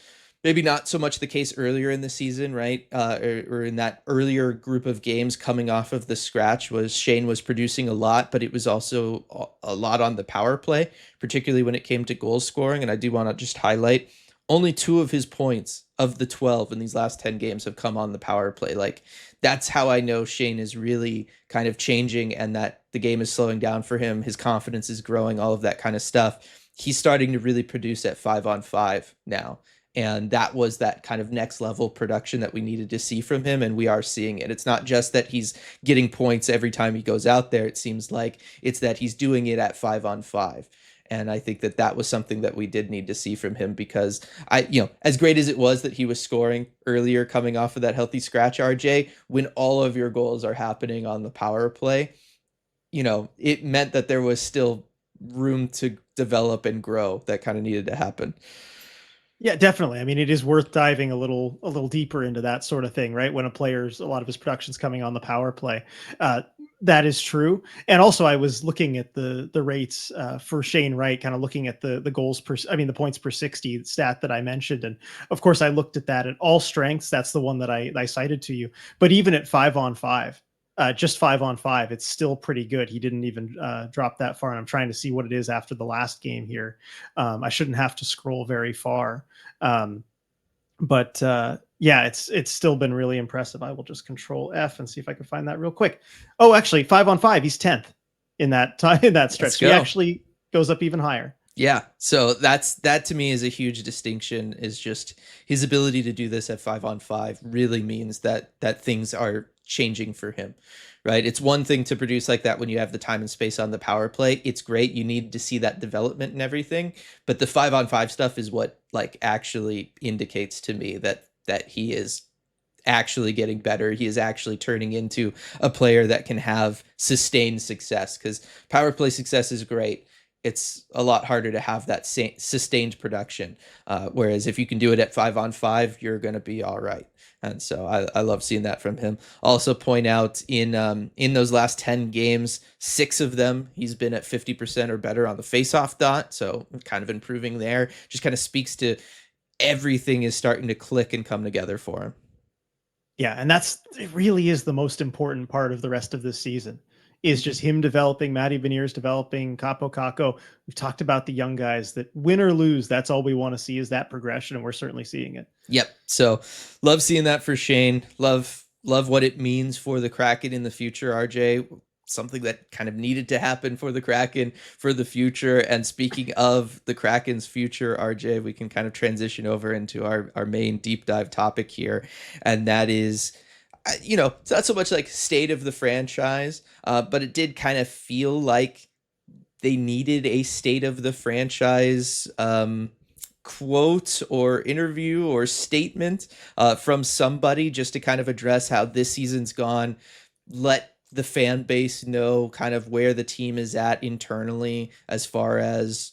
maybe not so much the case earlier in the season, right? Or in that earlier group of games coming off of the scratch, was Shane was producing a lot, but it was also a lot on the power play, particularly when it came to goal scoring. And I do want to just highlight only 2 of his points of the 12 in these last 10 games have come on the power play. Like, that's how I know Shane is really kind of changing and that the game is slowing down for him. His confidence is growing, all of that kind of stuff. He's starting to really produce at 5-on-5 now. And that was that kind of next level production that we needed to see from him. And we are seeing it. It's not just that he's getting points every time he goes out there. It seems like it's that he's doing it at 5-on-5. And I think that that was something that we did need to see from him because as great as it was that he was scoring earlier coming off of that healthy scratch, RJ, when all of your goals are happening on the power play, it meant that there was still room to develop and grow that kind of needed to happen. Yeah, definitely. I mean, it is worth diving a little deeper into that sort of thing, right? When a lot of his production's coming on the power play. Uh, that is true. And also I was looking at the rates for Shane Wright, kind of looking at the goals per, I mean, the points per 60 stat that I mentioned. And of course I looked at that at all strengths. That's the one that I cited to you, but even at 5-on-5, just 5-on-5, it's still pretty good. He didn't even drop that far. And I'm trying to see what it is after the last game here. I shouldn't have to scroll very far. But yeah, it's still been really impressive. I will just control F and see if I can find that real quick. Oh, actually, 5-on-5, he's 10th in that time in that stretch. So he actually goes up even higher. Yeah, so that to me is a huge distinction. Is just his ability to do this at 5-on-5 really means that things are changing for him, right? It's one thing to produce like that when you have the time and space on the power play. It's great. You need to see that development and everything, but the 5-on-5 stuff is what like actually indicates to me that he is actually getting better. He is actually turning into a player that can have sustained success because power play success is great. It's a lot harder to have that sustained production. Whereas if you can do it at 5-on-5, you're going to be all right. And so I love seeing that from him. Also point out in those last 10 games, 6 of them, he's been at 50% or better on the faceoff dot. So kind of improving there. Just kind of speaks to everything is starting to click and come together for him. Yeah, and it really is the most important part of the rest of this season is just him developing, Matty Beniers developing, Kaapo Kakko. We've talked about the young guys that win or lose, that's all we want to see is that progression, and we're certainly seeing it. Yep. So love seeing that for Shane. Love what it means for the Kraken in the future, RJ. Something that kind of needed to happen for the Kraken for the future. And speaking of the Kraken's future, RJ, we can kind of transition over into our main deep dive topic here. And that is, it's not so much like state of the franchise, but it did kind of feel like they needed a state of the franchise quote or interview or statement from somebody just to kind of address how this season's gone. Let the fan base know kind of where the team is at internally as far as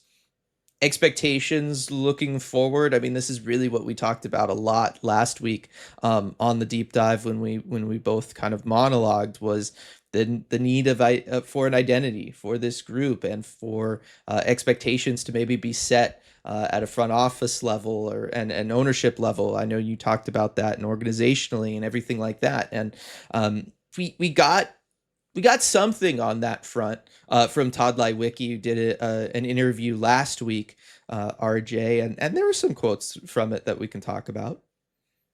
expectations looking forward. I mean, this is really what we talked about a lot last week on the deep dive when we both kind of monologued was the need of for an identity for this group and for expectations to maybe be set at a front office level or an ownership level. I know you talked about that and organizationally and everything like that. And we got something on that front from Todd Leiweke, who did an interview last week, RJ, and there were some quotes from it that we can talk about.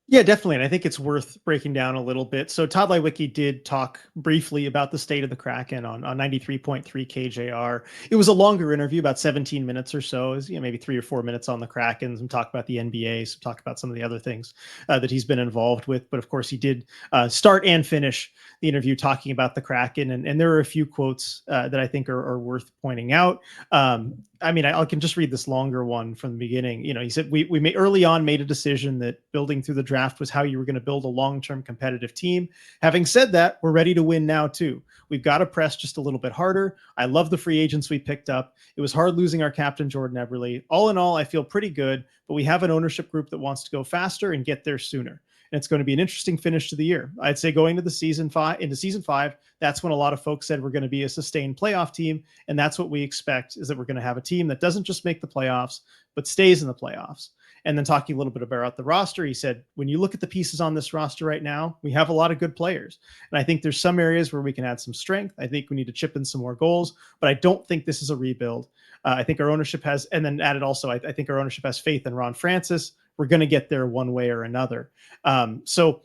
Yeah, definitely. And I think it's worth breaking down a little bit. So Todd Leiweke did talk briefly about the state of the Kraken on 93.3 KJR. It was a longer interview, about 17 minutes or so. It was, maybe 3 or 4 minutes on the Kraken, some talk about the NBA, some talk about some of the other things that he's been involved with. But of course, he did start and finish the interview talking about the Kraken. And there are a few quotes that I think are worth pointing out. I mean, I can just read this longer one from the beginning. He said, we early on made a decision that building through the draft was how you were going to build a long-term competitive team. Having said that, we're ready to win now too. We've got to press just a little bit harder. I love the free agents we picked up. It was hard losing our captain, Jordan Eberle. All in all, I feel pretty good, but we have an ownership group that wants to go faster and get there sooner. And it's going to be an interesting finish to the year. I'd say going into season five, that's when a lot of folks said we're going to be a sustained playoff team. And that's what we expect, is that we're going to have a team that doesn't just make the playoffs, but stays in the playoffs. And then talking a little bit about the roster, he said, when you look at the pieces on this roster right now, we have a lot of good players. And I think there's some areas where we can add some strength. I think we need to chip in some more goals, but I don't think this is a rebuild. I think our ownership has, and then added also, I think our ownership has faith in Ron Francis. We're going to get there one way or another. So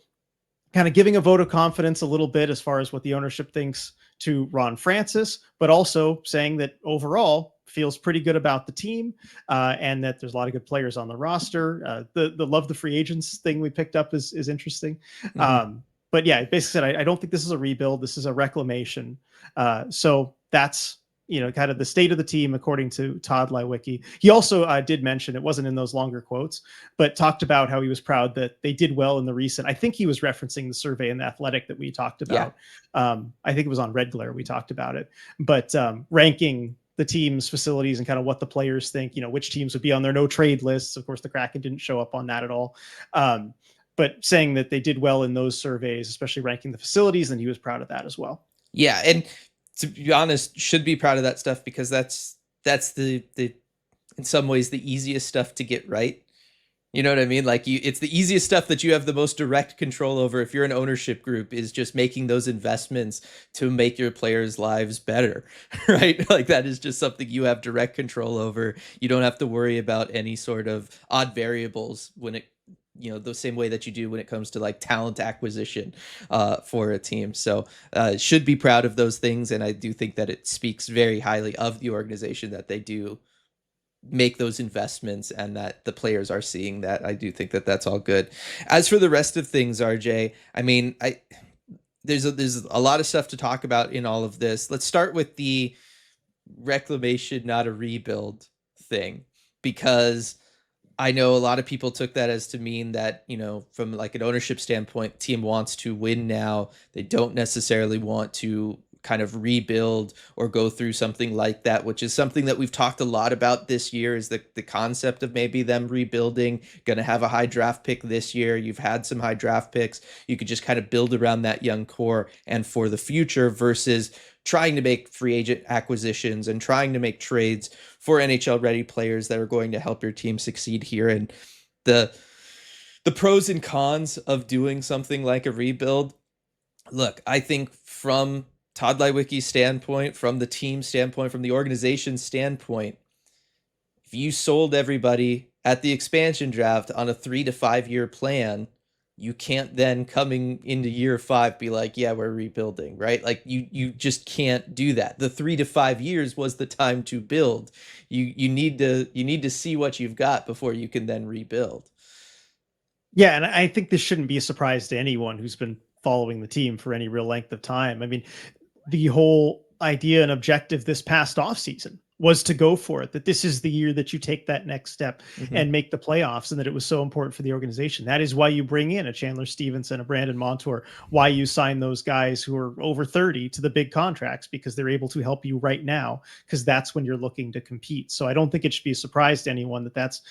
kind of giving a vote of confidence a little bit as far as what the ownership thinks to Ron Francis, but also saying that overall feels pretty good about the team, and that there's a lot of good players on the roster. The love the free agents thing we picked up is interesting. Mm-hmm. But yeah, basically said, I don't think this is a rebuild. This is a reclamation. So that's, kind of the state of the team, according to Todd Lewicki. He also did mention, it wasn't in those longer quotes, but talked about how he was proud that they did well in the recent, I think he was referencing the survey in the Athletic that we talked about. I think it was on Red Glare we talked about it, but ranking the team's facilities and kind of what the players think, which teams would be on their no trade lists. Of course, the Kraken didn't show up on that at all. But saying that they did well in those surveys, especially ranking the facilities, and he was proud of that as well. Yeah, and to be honest, should be proud of that stuff, because that's the in some ways the easiest stuff to get right. You know what I mean? Like, it's the easiest stuff that you have the most direct control over if you're an ownership group, is just making those investments to make your players' lives better, right? Like, that is just something you have direct control over. You don't have to worry about any sort of odd variables when it, the same way that you do when it comes to like talent acquisition for a team. So should be proud of those things. And I do think that it speaks very highly of the organization that they do make those investments and that the players are seeing that. I do think that that's all good. As for the rest of things, RJ, I mean, there's a lot of stuff to talk about in all of this. Let's start with the reclamation, not a rebuild thing, because I know a lot of people took that as to mean that, from like an ownership standpoint, team wants to win now. They don't necessarily want to kind of rebuild or go through something like that, which is something that we've talked a lot about this year, is the concept of maybe them rebuilding. Going to have a high draft pick this year. You've had some high draft picks. You could just kind of build around that young core and for the future, versus trying to make free agent acquisitions and trying to make trades for NHL ready players that are going to help your team succeed here. And the pros and cons of doing something like a rebuild. Look, I think from Todd Lewicki's standpoint, from the team standpoint, from the organization standpoint, if you sold everybody at the expansion draft on a 3 to 5 year plan, you can't then coming into year 5 be like, yeah, we're rebuilding, right? Like, you just can't do that. The 3 to 5 years was the time to build. You need to see what you've got before you can then rebuild. Yeah, and I think this shouldn't be a surprise to anyone who's been following the team for any real length of time. I mean, the whole idea and objective this past offseason was to go for it, that this is the year that you take that next step and make the playoffs, and that it was so important for the organization. That is why you bring in a Chandler Stevenson, a Brandon Montour, why you sign those guys who are over 30 to the big contracts, because they're able to help you right now, because that's when you're looking to compete. So I don't think it should be a surprise to anyone that that's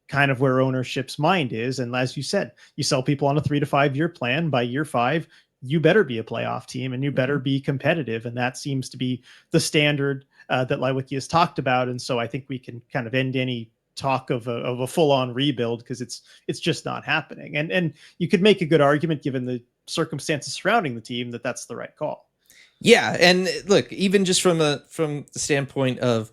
kind of where ownership's mind is. And as you said, you sell people on a 3 to 5 year plan. By year 5, you better be a playoff team and you better be competitive. And that seems to be the standard that Lewicki has talked about. And so I think we can kind of end any talk of a full-on rebuild, because it's just not happening. And you could make a good argument, given the circumstances surrounding the team, that that's the right call. Yeah, and look, even just from the standpoint of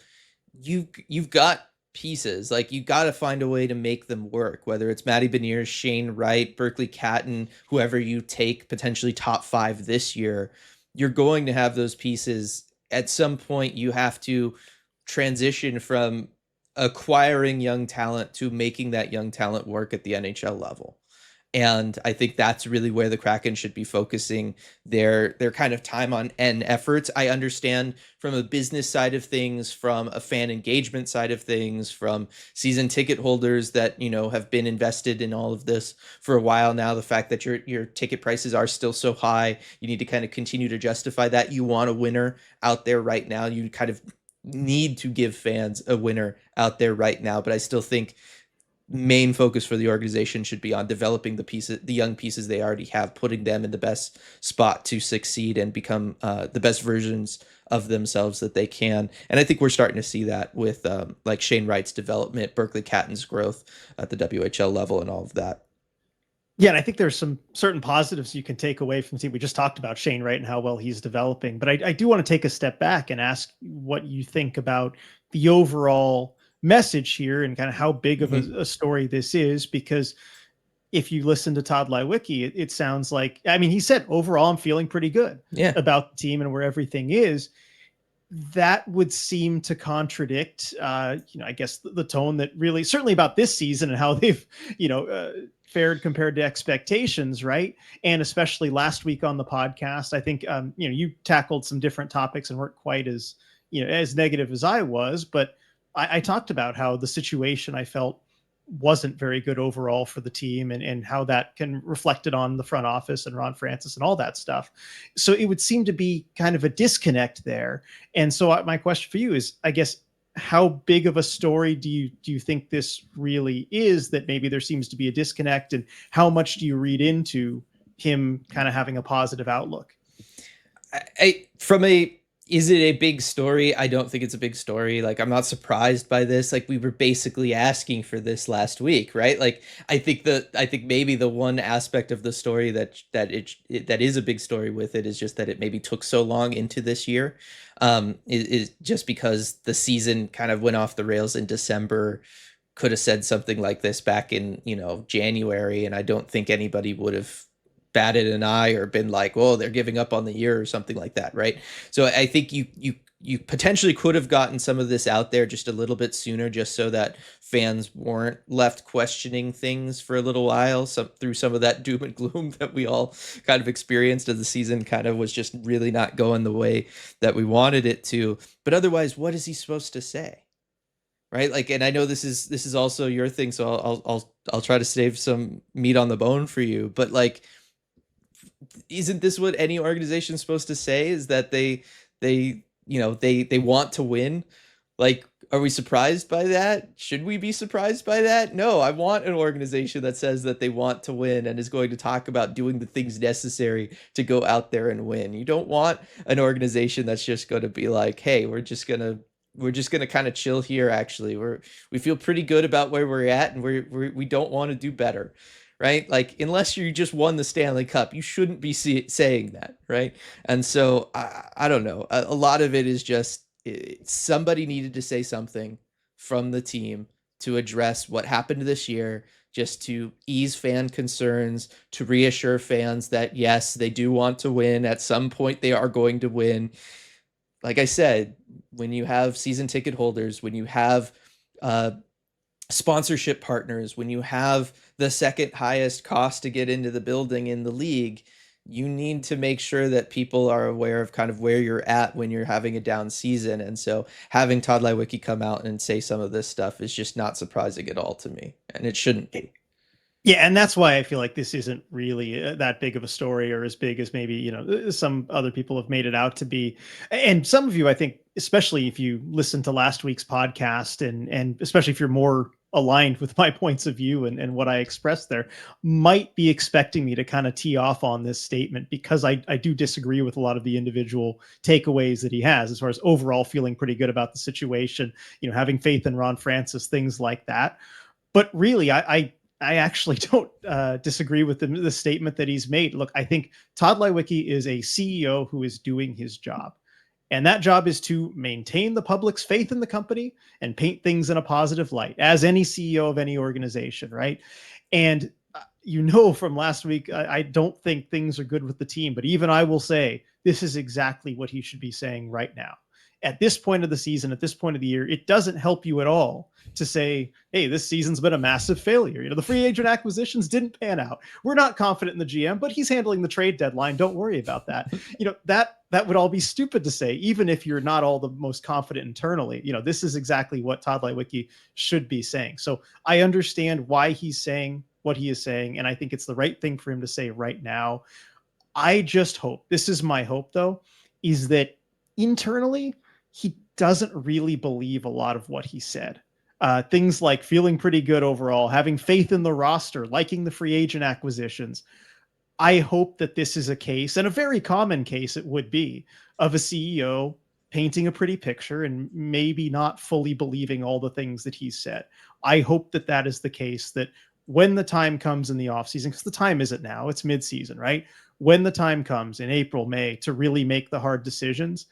you've got pieces, like, you got to find a way to make them work, whether it's Matty Beniers, Shane Wright, Berkeley Catton, whoever you take potentially top 5 this year. You're going to have those pieces. At some point, you have to transition from acquiring young talent to making that young talent work at the NHL level. And I think that's really where the Kraken should be focusing their kind of time on and efforts. I understand from a business side of things, from a fan engagement side of things, from season ticket holders that, have been invested in all of this for a while now, the fact that your ticket prices are still so high, you need to kind of continue to justify that. You want a winner out there right now. You kind of need to give fans a winner out there right now. But I still think main focus for the organization should be on developing the young pieces they already have, putting them in the best spot to succeed and become the best versions of themselves that they can. And I think we're starting to see that with like Shane Wright's development, Berkeley Catton's growth at the WHL level, and all of that. Yeah, and I think there's some certain positives you can take away from the team. We just talked about Shane Wright and how well he's developing, but I do want to take a step back and ask what you think about the overall message here and kind of how big of a story this is. Because if you listen to Todd Leiweke, it sounds like, I mean, he said overall, I'm feeling pretty good about the team and where everything is. That would seem to contradict, I guess the tone that really, certainly about this season and how they've, fared compared to expectations, right? And especially last week on the podcast, I think, you tackled some different topics and weren't quite as, as negative as I was, but I talked about how the situation I felt wasn't very good overall for the team and how that can reflect it on the front office and Ron Francis and all that stuff. So it would seem to be kind of a disconnect there. And so my question for you is, I guess, how big of a story do you think this really is, that maybe there seems to be a disconnect, and how much do you read into him kind of having a positive outlook? Is it a big story? I don't think it's a big story. Like, I'm not surprised by this. Like, we were basically asking for this last week, right? Like, I think maybe the one aspect of the story that is a big story with it is just that it maybe took so long into this year. Is just because the season kind of went off the rails in December. Could have said something like this back in, January, and I don't think anybody would have batted an eye or been like, "Oh, they're giving up on the year" or something like that, right? So I think you potentially could have gotten some of this out there just a little bit sooner, just so that fans weren't left questioning things for a little while, through some of that doom and gloom that we all kind of experienced as the season kind of was just really not going the way that we wanted it to. But otherwise, what is he supposed to say? Right? Like, and I know this is also your thing, so I'll try to save some meat on the bone for you, but like, isn't this what any organization is supposed to say, is that they want to win? Like, are we surprised by that? Should we be surprised by that? No, I want an organization that says that they want to win and is going to talk about doing the things necessary to go out there and win. You don't want an organization that's just going to be like, "Hey, we're just going to kind of chill here. Actually, we feel pretty good about where we're at, and we don't want to do better." Right? Like, unless you just won the Stanley Cup, you shouldn't be saying that, right? And so I don't know. A lot of it is just somebody needed to say something from the team to address what happened this year, just to ease fan concerns, to reassure fans that yes, they do want to win. At some point, they are going to win. Like I said, when you have season ticket holders, when you have sponsorship partners, when you have the second highest cost to get into the building in the league, you need to make sure that people are aware of kind of where you're at when you're having a down season. And so having Todd Leiweke come out and say some of this stuff is just not surprising at all to me, and it shouldn't be. Yeah, and that's why I feel like this isn't really that big of a story, or as big as maybe, some other people have made it out to be. And some of you, I think, especially if you listen to last week's podcast, and especially if you're more aligned with my points of view and what I expressed there, might be expecting me to kind of tee off on this statement, because I do disagree with a lot of the individual takeaways that he has, as far as overall feeling pretty good about the situation, having faith in Ron Francis, things like that. But really, I actually don't disagree with the statement that he's made. Look, I think Todd Leiweke is a CEO who is doing his job. And that job is to maintain the public's faith in the company and paint things in a positive light, as any CEO of any organization, right? And from last week, I don't think things are good with the team. But even I will say, this is exactly what he should be saying right now. At this point of the season, at this point of the year, it doesn't help you at all to say, "Hey, this season's been a massive failure. The free agent acquisitions didn't pan out. We're not confident in the GM, but he's handling the trade deadline. Don't worry about that." That would all be stupid to say, even if you're not all the most confident internally. This is exactly what Todd Leiweke should be saying. So I understand why he's saying what he is saying, and I think it's the right thing for him to say right now. I just hope, this is my hope though, is that internally he doesn't really believe a lot of what he said. Things like feeling pretty good overall, having faith in the roster, liking the free agent acquisitions. I hope that this is a case, and a very common case it would be, of a CEO painting a pretty picture and maybe not fully believing all the things that he said. I hope that that is the case, that when the time comes in the offseason, because the time isn't now, it's midseason, right? When the time comes in April, May to really make the hard decisions,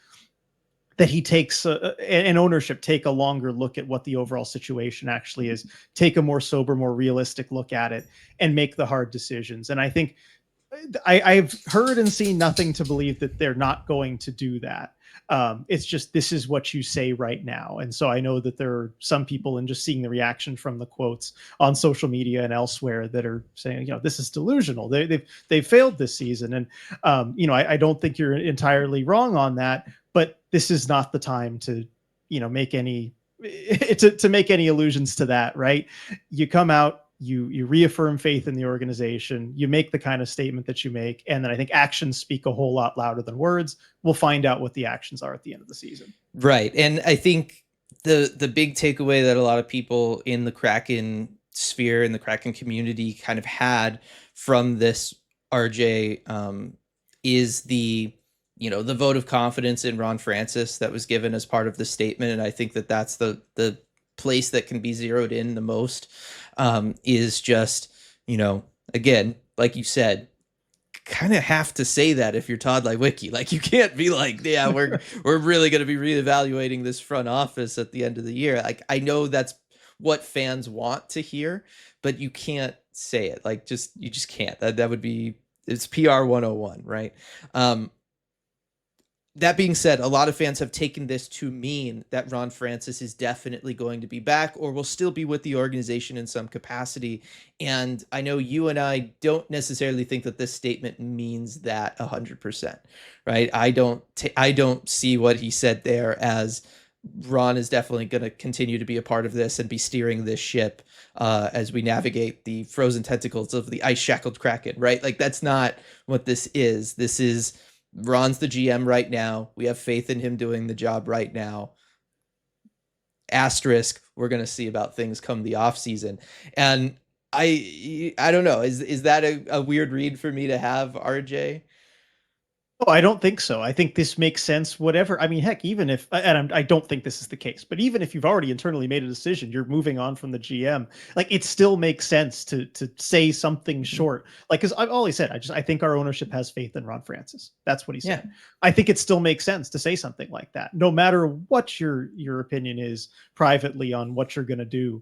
that he takes an ownership take a longer look at what the overall situation actually is, take a more sober, more realistic look at it, and make the hard decisions. And I think I've heard and seen nothing to believe that they're not going to do that. It's just this is what you say right now, and so I know that there are some people, and just seeing the reaction from the quotes on social media and elsewhere, that are saying, this is delusional. They've failed this season, and I don't think you're entirely wrong on that, but this is not the time to make any to make any allusions to that, right? You come out, you reaffirm faith in the organization, you make the kind of statement that you make, and then I think actions speak a whole lot louder than words. We'll find out what the actions are at the end of the season. Right. And I think the big takeaway that a lot of people in the Kraken sphere, in the Kraken community, kind of had from this, RJ, is the vote of confidence in Ron Francis that was given as part of the statement. And I think that that's the place that can be zeroed in the most, is just, again, like you said, kind of have to say that if you're Todd Leiweke. Like, you can't be like, yeah, we're really going to be reevaluating this front office at the end of the year. Like, I know that's what fans want to hear, but you can't say it. Like, you just can't. That would be, it's PR 101, right? That being said, a lot of fans have taken this to mean that Ron Francis is definitely going to be back, or will still be with the organization in some capacity. And I know you and I don't necessarily think that this statement means that 100%, right? I don't see what he said there as Ron is definitely going to continue to be a part of this and be steering this ship, as we navigate the frozen tentacles of the ice shackled Kraken, right? Like, that's not what this is. This is, Ron's the GM right now. We have faith in him doing the job right now. Asterisk, we're going to see about things come the off season. And I don't know. Is that a weird read for me to have, RJ? Oh, I don't think so. I think this makes sense. Whatever. I mean, heck, even if, and I don't think this is the case, but even if you've already internally made a decision, you're moving on from the GM. Like, it still makes sense to say something short. Like, because I've always said, I think our ownership has faith in Ron Francis. That's what he said. Yeah. I think it still makes sense to say something like that, no matter what your opinion is privately on what you're going to do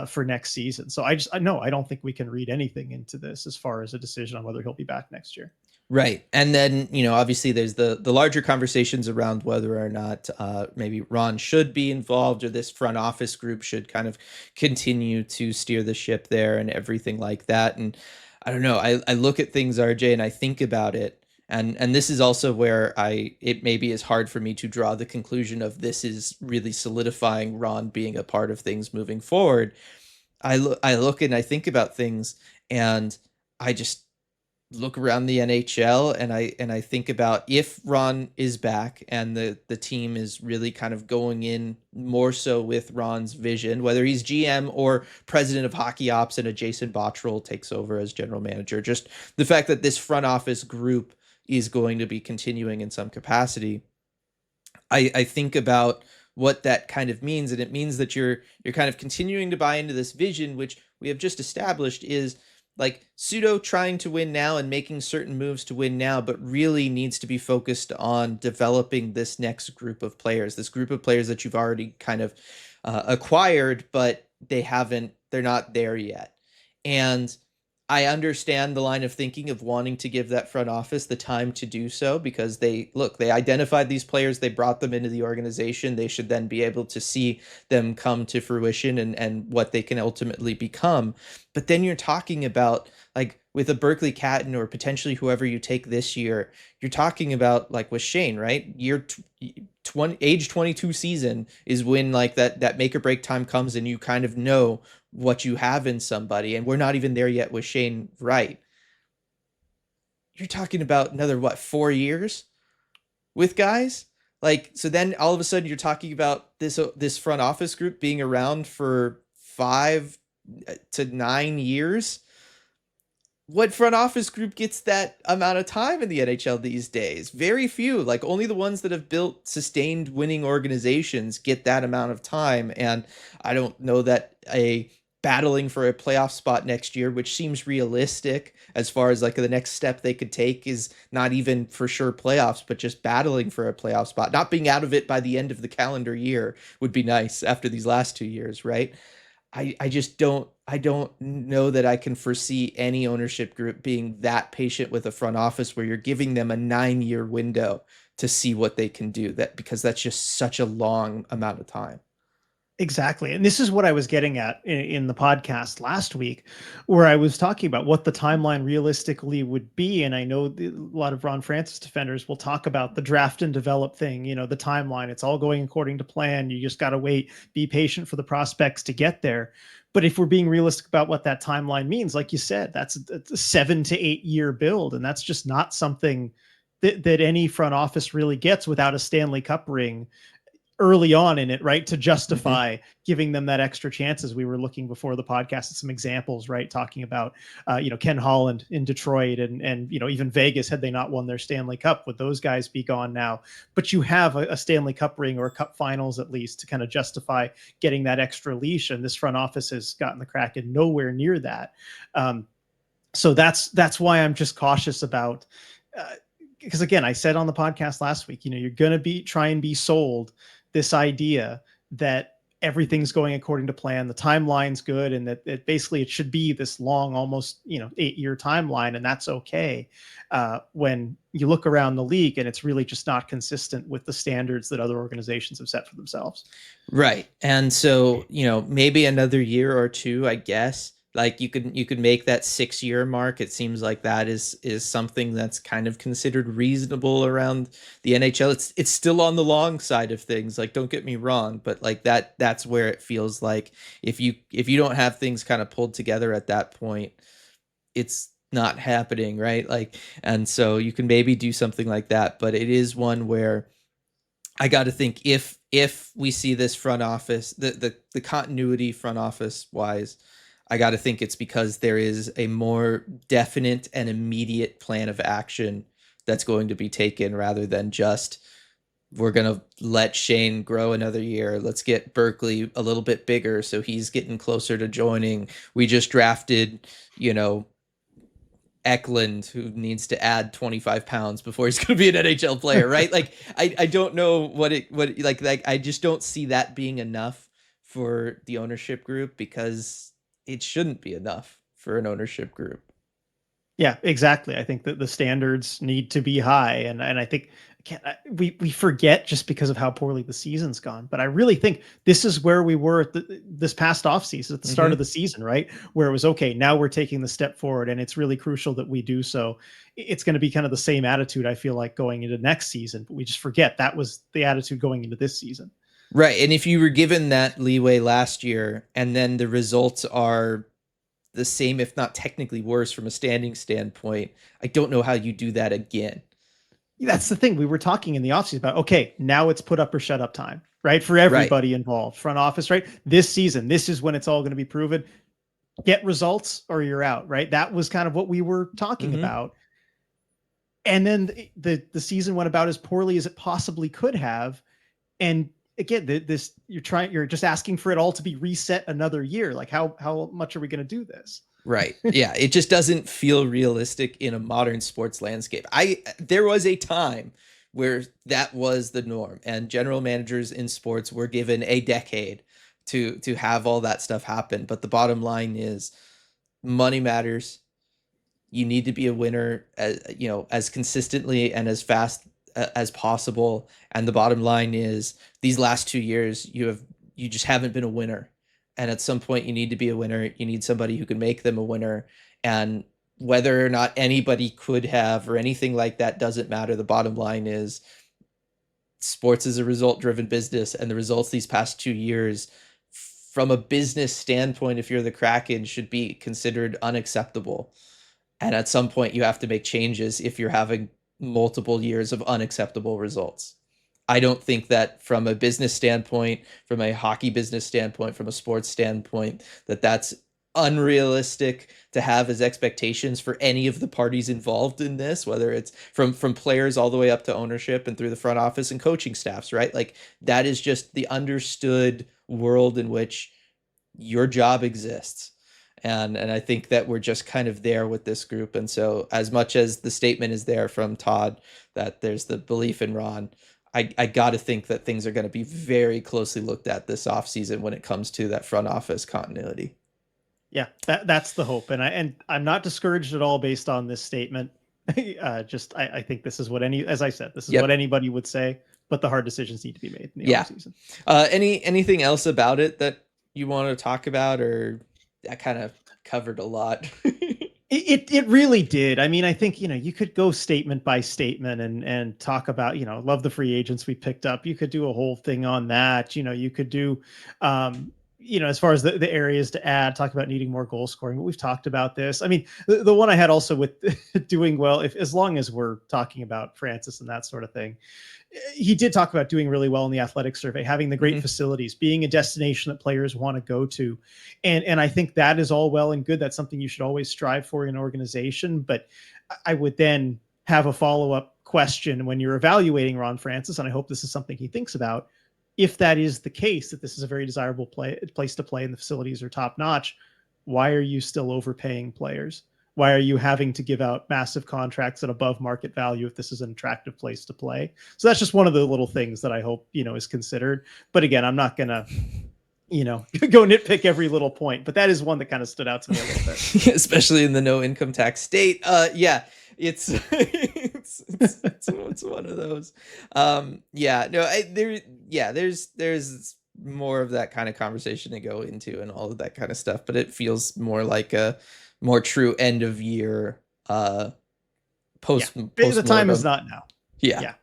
for next season. So I don't think we can read anything into this as far as a decision on whether he'll be back next year. Right. And then, obviously there's the larger conversations around whether or not maybe Ron should be involved, or this front office group should kind of continue to steer the ship there and everything like that. And I don't know, I look at things, RJ, and I think about it. And this is also where it maybe is hard for me to draw the conclusion of this is really solidifying Ron being a part of things moving forward. I look and I think about things, and I just look around the NHL, and I think about, if Ron is back and the team is really kind of going in more so with Ron's vision, whether he's GM or president of hockey ops and a Jason Botterill takes over as general manager, just the fact that this front office group is going to be continuing in some capacity, I think about what that kind of means. And it means that you're kind of continuing to buy into this vision, which we have just established is like pseudo trying to win now and making certain moves to win now, but really needs to be focused on developing this next group of players, this group of players that you've already kind of acquired, but they're not there yet. And I understand the line of thinking of wanting to give that front office the time to do so, because they identified these players, they brought them into the organization. They should then be able to see them come to fruition and what they can ultimately become. But then you're talking about, like, with a Berkeley Catton or potentially whoever you take this year, you're talking about, like with Shane, right? Age 22 season is when, like, that make or break time comes, and you kind of know what you have in somebody. And we're not even there yet with Shane Wright. You're talking about another, 4 years with guys? Like, so then all of a sudden you're talking about this front office group being around for 5 to 9 years. What front office group gets that amount of time in the NHL these days? Very few. Like, only the ones that have built sustained winning organizations get that amount of time. And I don't know that a battling for a playoff spot next year, which seems realistic as far as like the next step they could take, is not even for sure playoffs, but just battling for a playoff spot. Not being out of it by the end of the calendar year would be nice after these last 2 years, right? I just don't know that I can foresee any ownership group being that patient with a front office where you're giving them a 9 year window to see what they can do, that because that's just such a long amount of time. Exactly. And this is what I was getting at in the podcast last week, where I was talking about what the timeline realistically would be. And I know a lot of Ron Francis defenders will talk about the draft and develop thing, the timeline. It's all going according to plan. You just got to wait, be patient for the prospects to get there. But if we're being realistic about what that timeline means, like you said, that's a 7 to 8 year build. And that's just not something that any front office really gets without a Stanley Cup ring early on in it, right? To Mhm. justify giving them that extra chances. We were looking before the podcast at some examples, right? Talking about, Ken Holland in Detroit and, even Vegas, had they not won their Stanley Cup, would those guys be gone now? But you have a Stanley Cup ring or a Cup Finals at least to kind of justify getting that extra leash. And this front office has gotten the Kraken nowhere near that. So that's why I'm just cautious about, because again, I said on the podcast last week, you're going to try and be sold this idea that everything's going according to plan, the timeline's good, and that basically it should be this long, almost 8 year timeline, and that's okay. When you look around the league, and it's really just not consistent with the standards that other organizations have set for themselves. Right. And so, maybe another year or two, I guess. Like, you could make that 6 year mark. It seems like that is something that's kind of considered reasonable around the NHL. It's still on the long side of things. Like, don't get me wrong, but like that's where it feels like if you don't have things kind of pulled together at that point, it's not happening, right? Like, and so you can maybe do something like that, but it is one where I got to think, if we see this front office, the continuity front office wise, I got to think it's because there is a more definite and immediate plan of action that's going to be taken, rather than just, we're going to let Shane grow another year. Let's get Berkeley a little bit bigger so he's getting closer to joining. We just drafted, you know, Eklund, who needs to add 25 pounds before he's going to be an NHL player, right? Like, I don't know what like I just don't see that being enough for the ownership group, because it shouldn't be enough for an ownership group. Yeah, exactly. I think that the standards need to be high, and I think we forget just because of how poorly the season's gone. But I really think this is where we were at this past off season, at the start of Mm-hmm. the season, right? Where it was okay. Now we're taking the step forward, and it's really crucial that we do so. It's going to be kind of the same attitude, I feel like, going into next season. But we just forget that was the attitude going into this season. Right. And if you were given that leeway last year and then the results are the same, if not technically worse from a standing standpoint, I don't know how you do that again. That's the thing we were talking in the offseason about. Okay, now it's put up or shut up time, right? For Right. everybody involved, front office, right? This season, this is when it's all going to be proven. Get results or you're out, right? That was kind of what we were talking Mm-hmm. about. And then the season went about as poorly as it possibly could have. And again, you're just asking for it all to be reset another year. Like how much are we going to do this? Right. Yeah, it just doesn't feel realistic in a modern sports landscape. There was a time where that was the norm, and general managers in sports were given a decade to have all that stuff happen. But the bottom line is, money matters. You need to be a winner, as consistently and as fast as possible. And the bottom line is, these last 2 years, you just haven't been a winner. And at some point, you need to be a winner. You need somebody who can make them a winner. And whether or not anybody could have or anything like that doesn't matter. The bottom line is, sports is a result driven business, and the results these past 2 years, from a business standpoint, if you're the Kraken, should be considered unacceptable. And at some point, you have to make changes if you're having multiple years of unacceptable results. I don't think that from a business standpoint, from a hockey business standpoint, from a sports standpoint, that that's unrealistic to have as expectations for any of the parties involved in this, whether it's from players all the way up to ownership and through the front office and coaching staffs, right? Like that is just the understood world in which your job exists. And I think that we're just kind of there with this group. And so as much as the statement is there from Todd that there's the belief in Ron, I got to think that things are going to be very closely looked at this offseason when it comes to that front office continuity. Yeah, that's the hope, and I'm not discouraged at all based on this statement. I think this is what as I said, this is what Yep. anybody would say, but the hard decisions need to be made in the Yeah. offseason. Anything else about it that you want to talk about, or I kind of covered a lot? It really did. I mean, I think, you could go statement by statement and talk about, love the free agents we picked up. You could do a whole thing on that. You could do, as far as the areas to add, talk about needing more goal scoring. But we've talked about this. I mean, the one I had also with doing well, if as long as we're talking about Francis and that sort of thing, he did talk about doing really well in the athletic survey, having the great facilities, being a destination that players want to go to. And I think that is all well and good. That's something you should always strive for in an organization. But I would then have a follow-up question when you're evaluating Ron Francis, and I hope this is something he thinks about. If that is the case, that this is a very desirable place to play and the facilities are top notch, why are you still overpaying players? Why are you having to give out massive contracts at above market value if this is an attractive place to play? So that's just one of the little things that I hope, is considered. But again, I'm not going to, go nitpick every little point, but that is one that kind of stood out to me a little bit. Especially in the no income tax state. Yeah, it's it's one of those. Yeah, no, there's more of that kind of conversation to go into and all of that kind of stuff, but it feels more like a more true end of year post The time is not now. Yeah.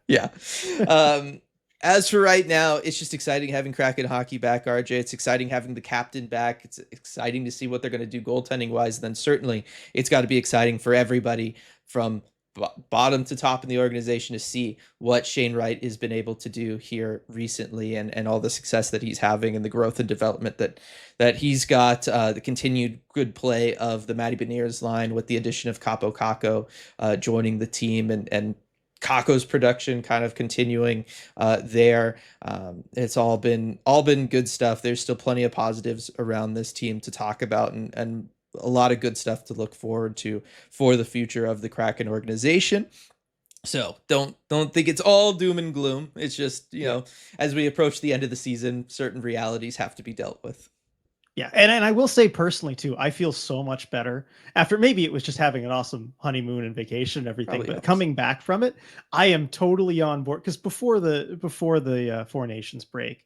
As for right now, it's just exciting having Kraken hockey back, RJ. It's exciting having the captain back. It's exciting to see what they're going to do goaltending wise. Then certainly it's got to be exciting for everybody from bottom to top in the organization to see what Shane Wright has been able to do here recently, and all the success that he's having and the growth and development that he's got, the continued good play of the Matty Beniers line with the addition of Capo Caco joining the team, and Caco's production kind of continuing there. It's all been good stuff. There's still plenty of positives around this team to talk about, and a lot of good stuff to look forward to for the future of the Kraken organization. So don't think it's all doom and gloom. It's just, as we approach the end of the season, certain realities have to be dealt with. Yeah, and I will say personally too, I feel so much better after, maybe it was just having an awesome honeymoon and vacation and everything, Probably but helps. coming back from it, I am totally on board. Because before the Four Nations break,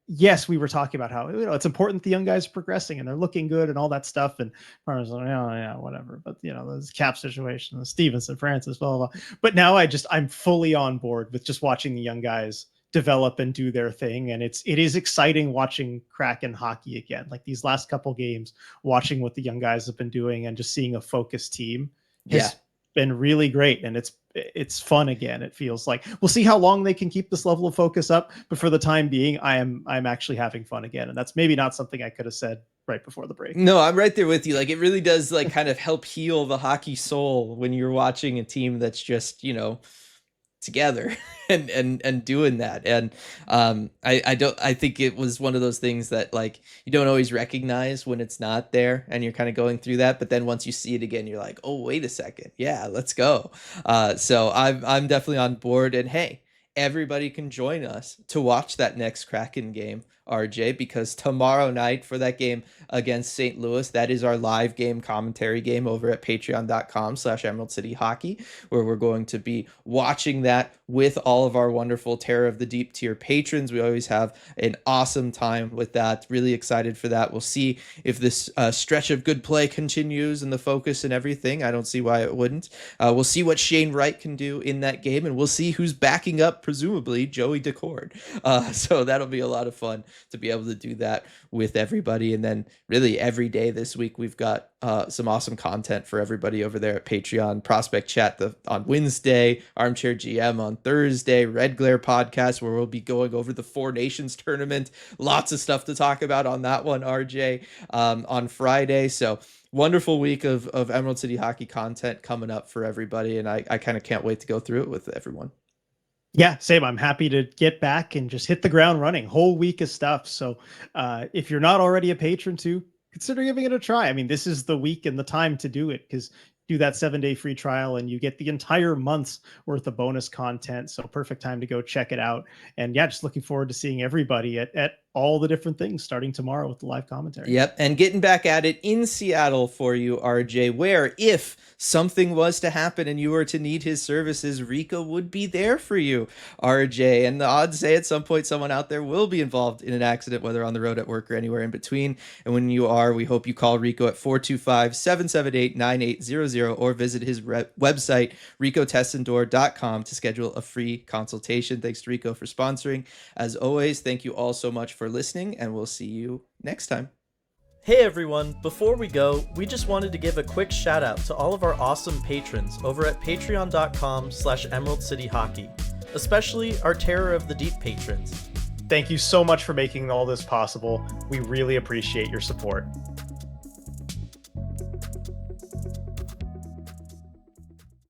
yes, we were talking about how, it's important the young guys are progressing and they're looking good and all that stuff. And Farmer's like, oh yeah, whatever. But this cap situation, the Stevenson, Francis, blah, blah, blah. But now I'm fully on board with just watching the young guys develop and do their thing. And it is exciting watching Kraken hockey again. Like these last couple games, watching what the young guys have been doing and just seeing a focused team has been really great. And it's fun again. It feels like we'll see how long they can keep this level of focus up, but for the time being, I'm actually having fun again. And that's maybe not something I could have said right before the break. No, I'm right there with you. Like it really does like kind of help heal the hockey soul when you're watching a team that's just, together and doing that. And I think it was one of those things that like you don't always recognize when it's not there and you're kind of going through that, but then once you see it again, you're like, oh, wait a second, yeah, let's go. So I'm definitely on board. And hey, everybody can join us to watch that next Kraken game, RJ, because tomorrow night for that game against St. Louis, that is our live game commentary game over at patreon.com/Emerald City Hockey, where we're going to be watching that with all of our wonderful Terror of the Deep tier patrons. We always have an awesome time with that. Really excited for that. We'll see if this stretch of good play continues and the focus and everything. I don't see why it wouldn't. We'll see what Shane Wright can do in that game, and we'll see who's backing up, presumably, Joey Decord. So that'll be a lot of fun to be able to do that with everybody. And then really every day this week, we've got some awesome content for everybody over there at Patreon. Prospect Chat on Wednesday, Armchair GM on Thursday, Red Glare Podcast, where we'll be going over the Four Nations tournament. Lots of stuff to talk about on that one, RJ, on Friday. So wonderful week of Emerald City Hockey content coming up for everybody. And I kind of can't wait to go through it with everyone. Yeah, same. I'm happy to get back and just hit the ground running. Whole week of stuff. So if you're not already a patron too, consider giving it a try. I mean, this is the week and the time to do it, because do that 7-day free trial and you get the entire month's worth of bonus content. So perfect time to go check it out. And yeah, just looking forward to seeing everybody at all the different things starting tomorrow with the live commentary. Yep. And getting back at it in Seattle for you, RJ, where if something was to happen and you were to need his services, Rico would be there for you, RJ. And the odds say at some point someone out there will be involved in an accident, whether on the road, at work, or anywhere in between. And when you are, we hope you call Rico at 425-778-9800 or visit his website, ricotessendor.com, to schedule a free consultation. Thanks to Rico for sponsoring. As always, thank you all so much for listening, and we'll see you next time. Hey everyone, before we go, we just wanted to give a quick shout out to all of our awesome patrons over at patreon.com/Emerald City Hockey, especially our Terror of the Deep patrons. Thank you so much for making all this possible. We really appreciate your support.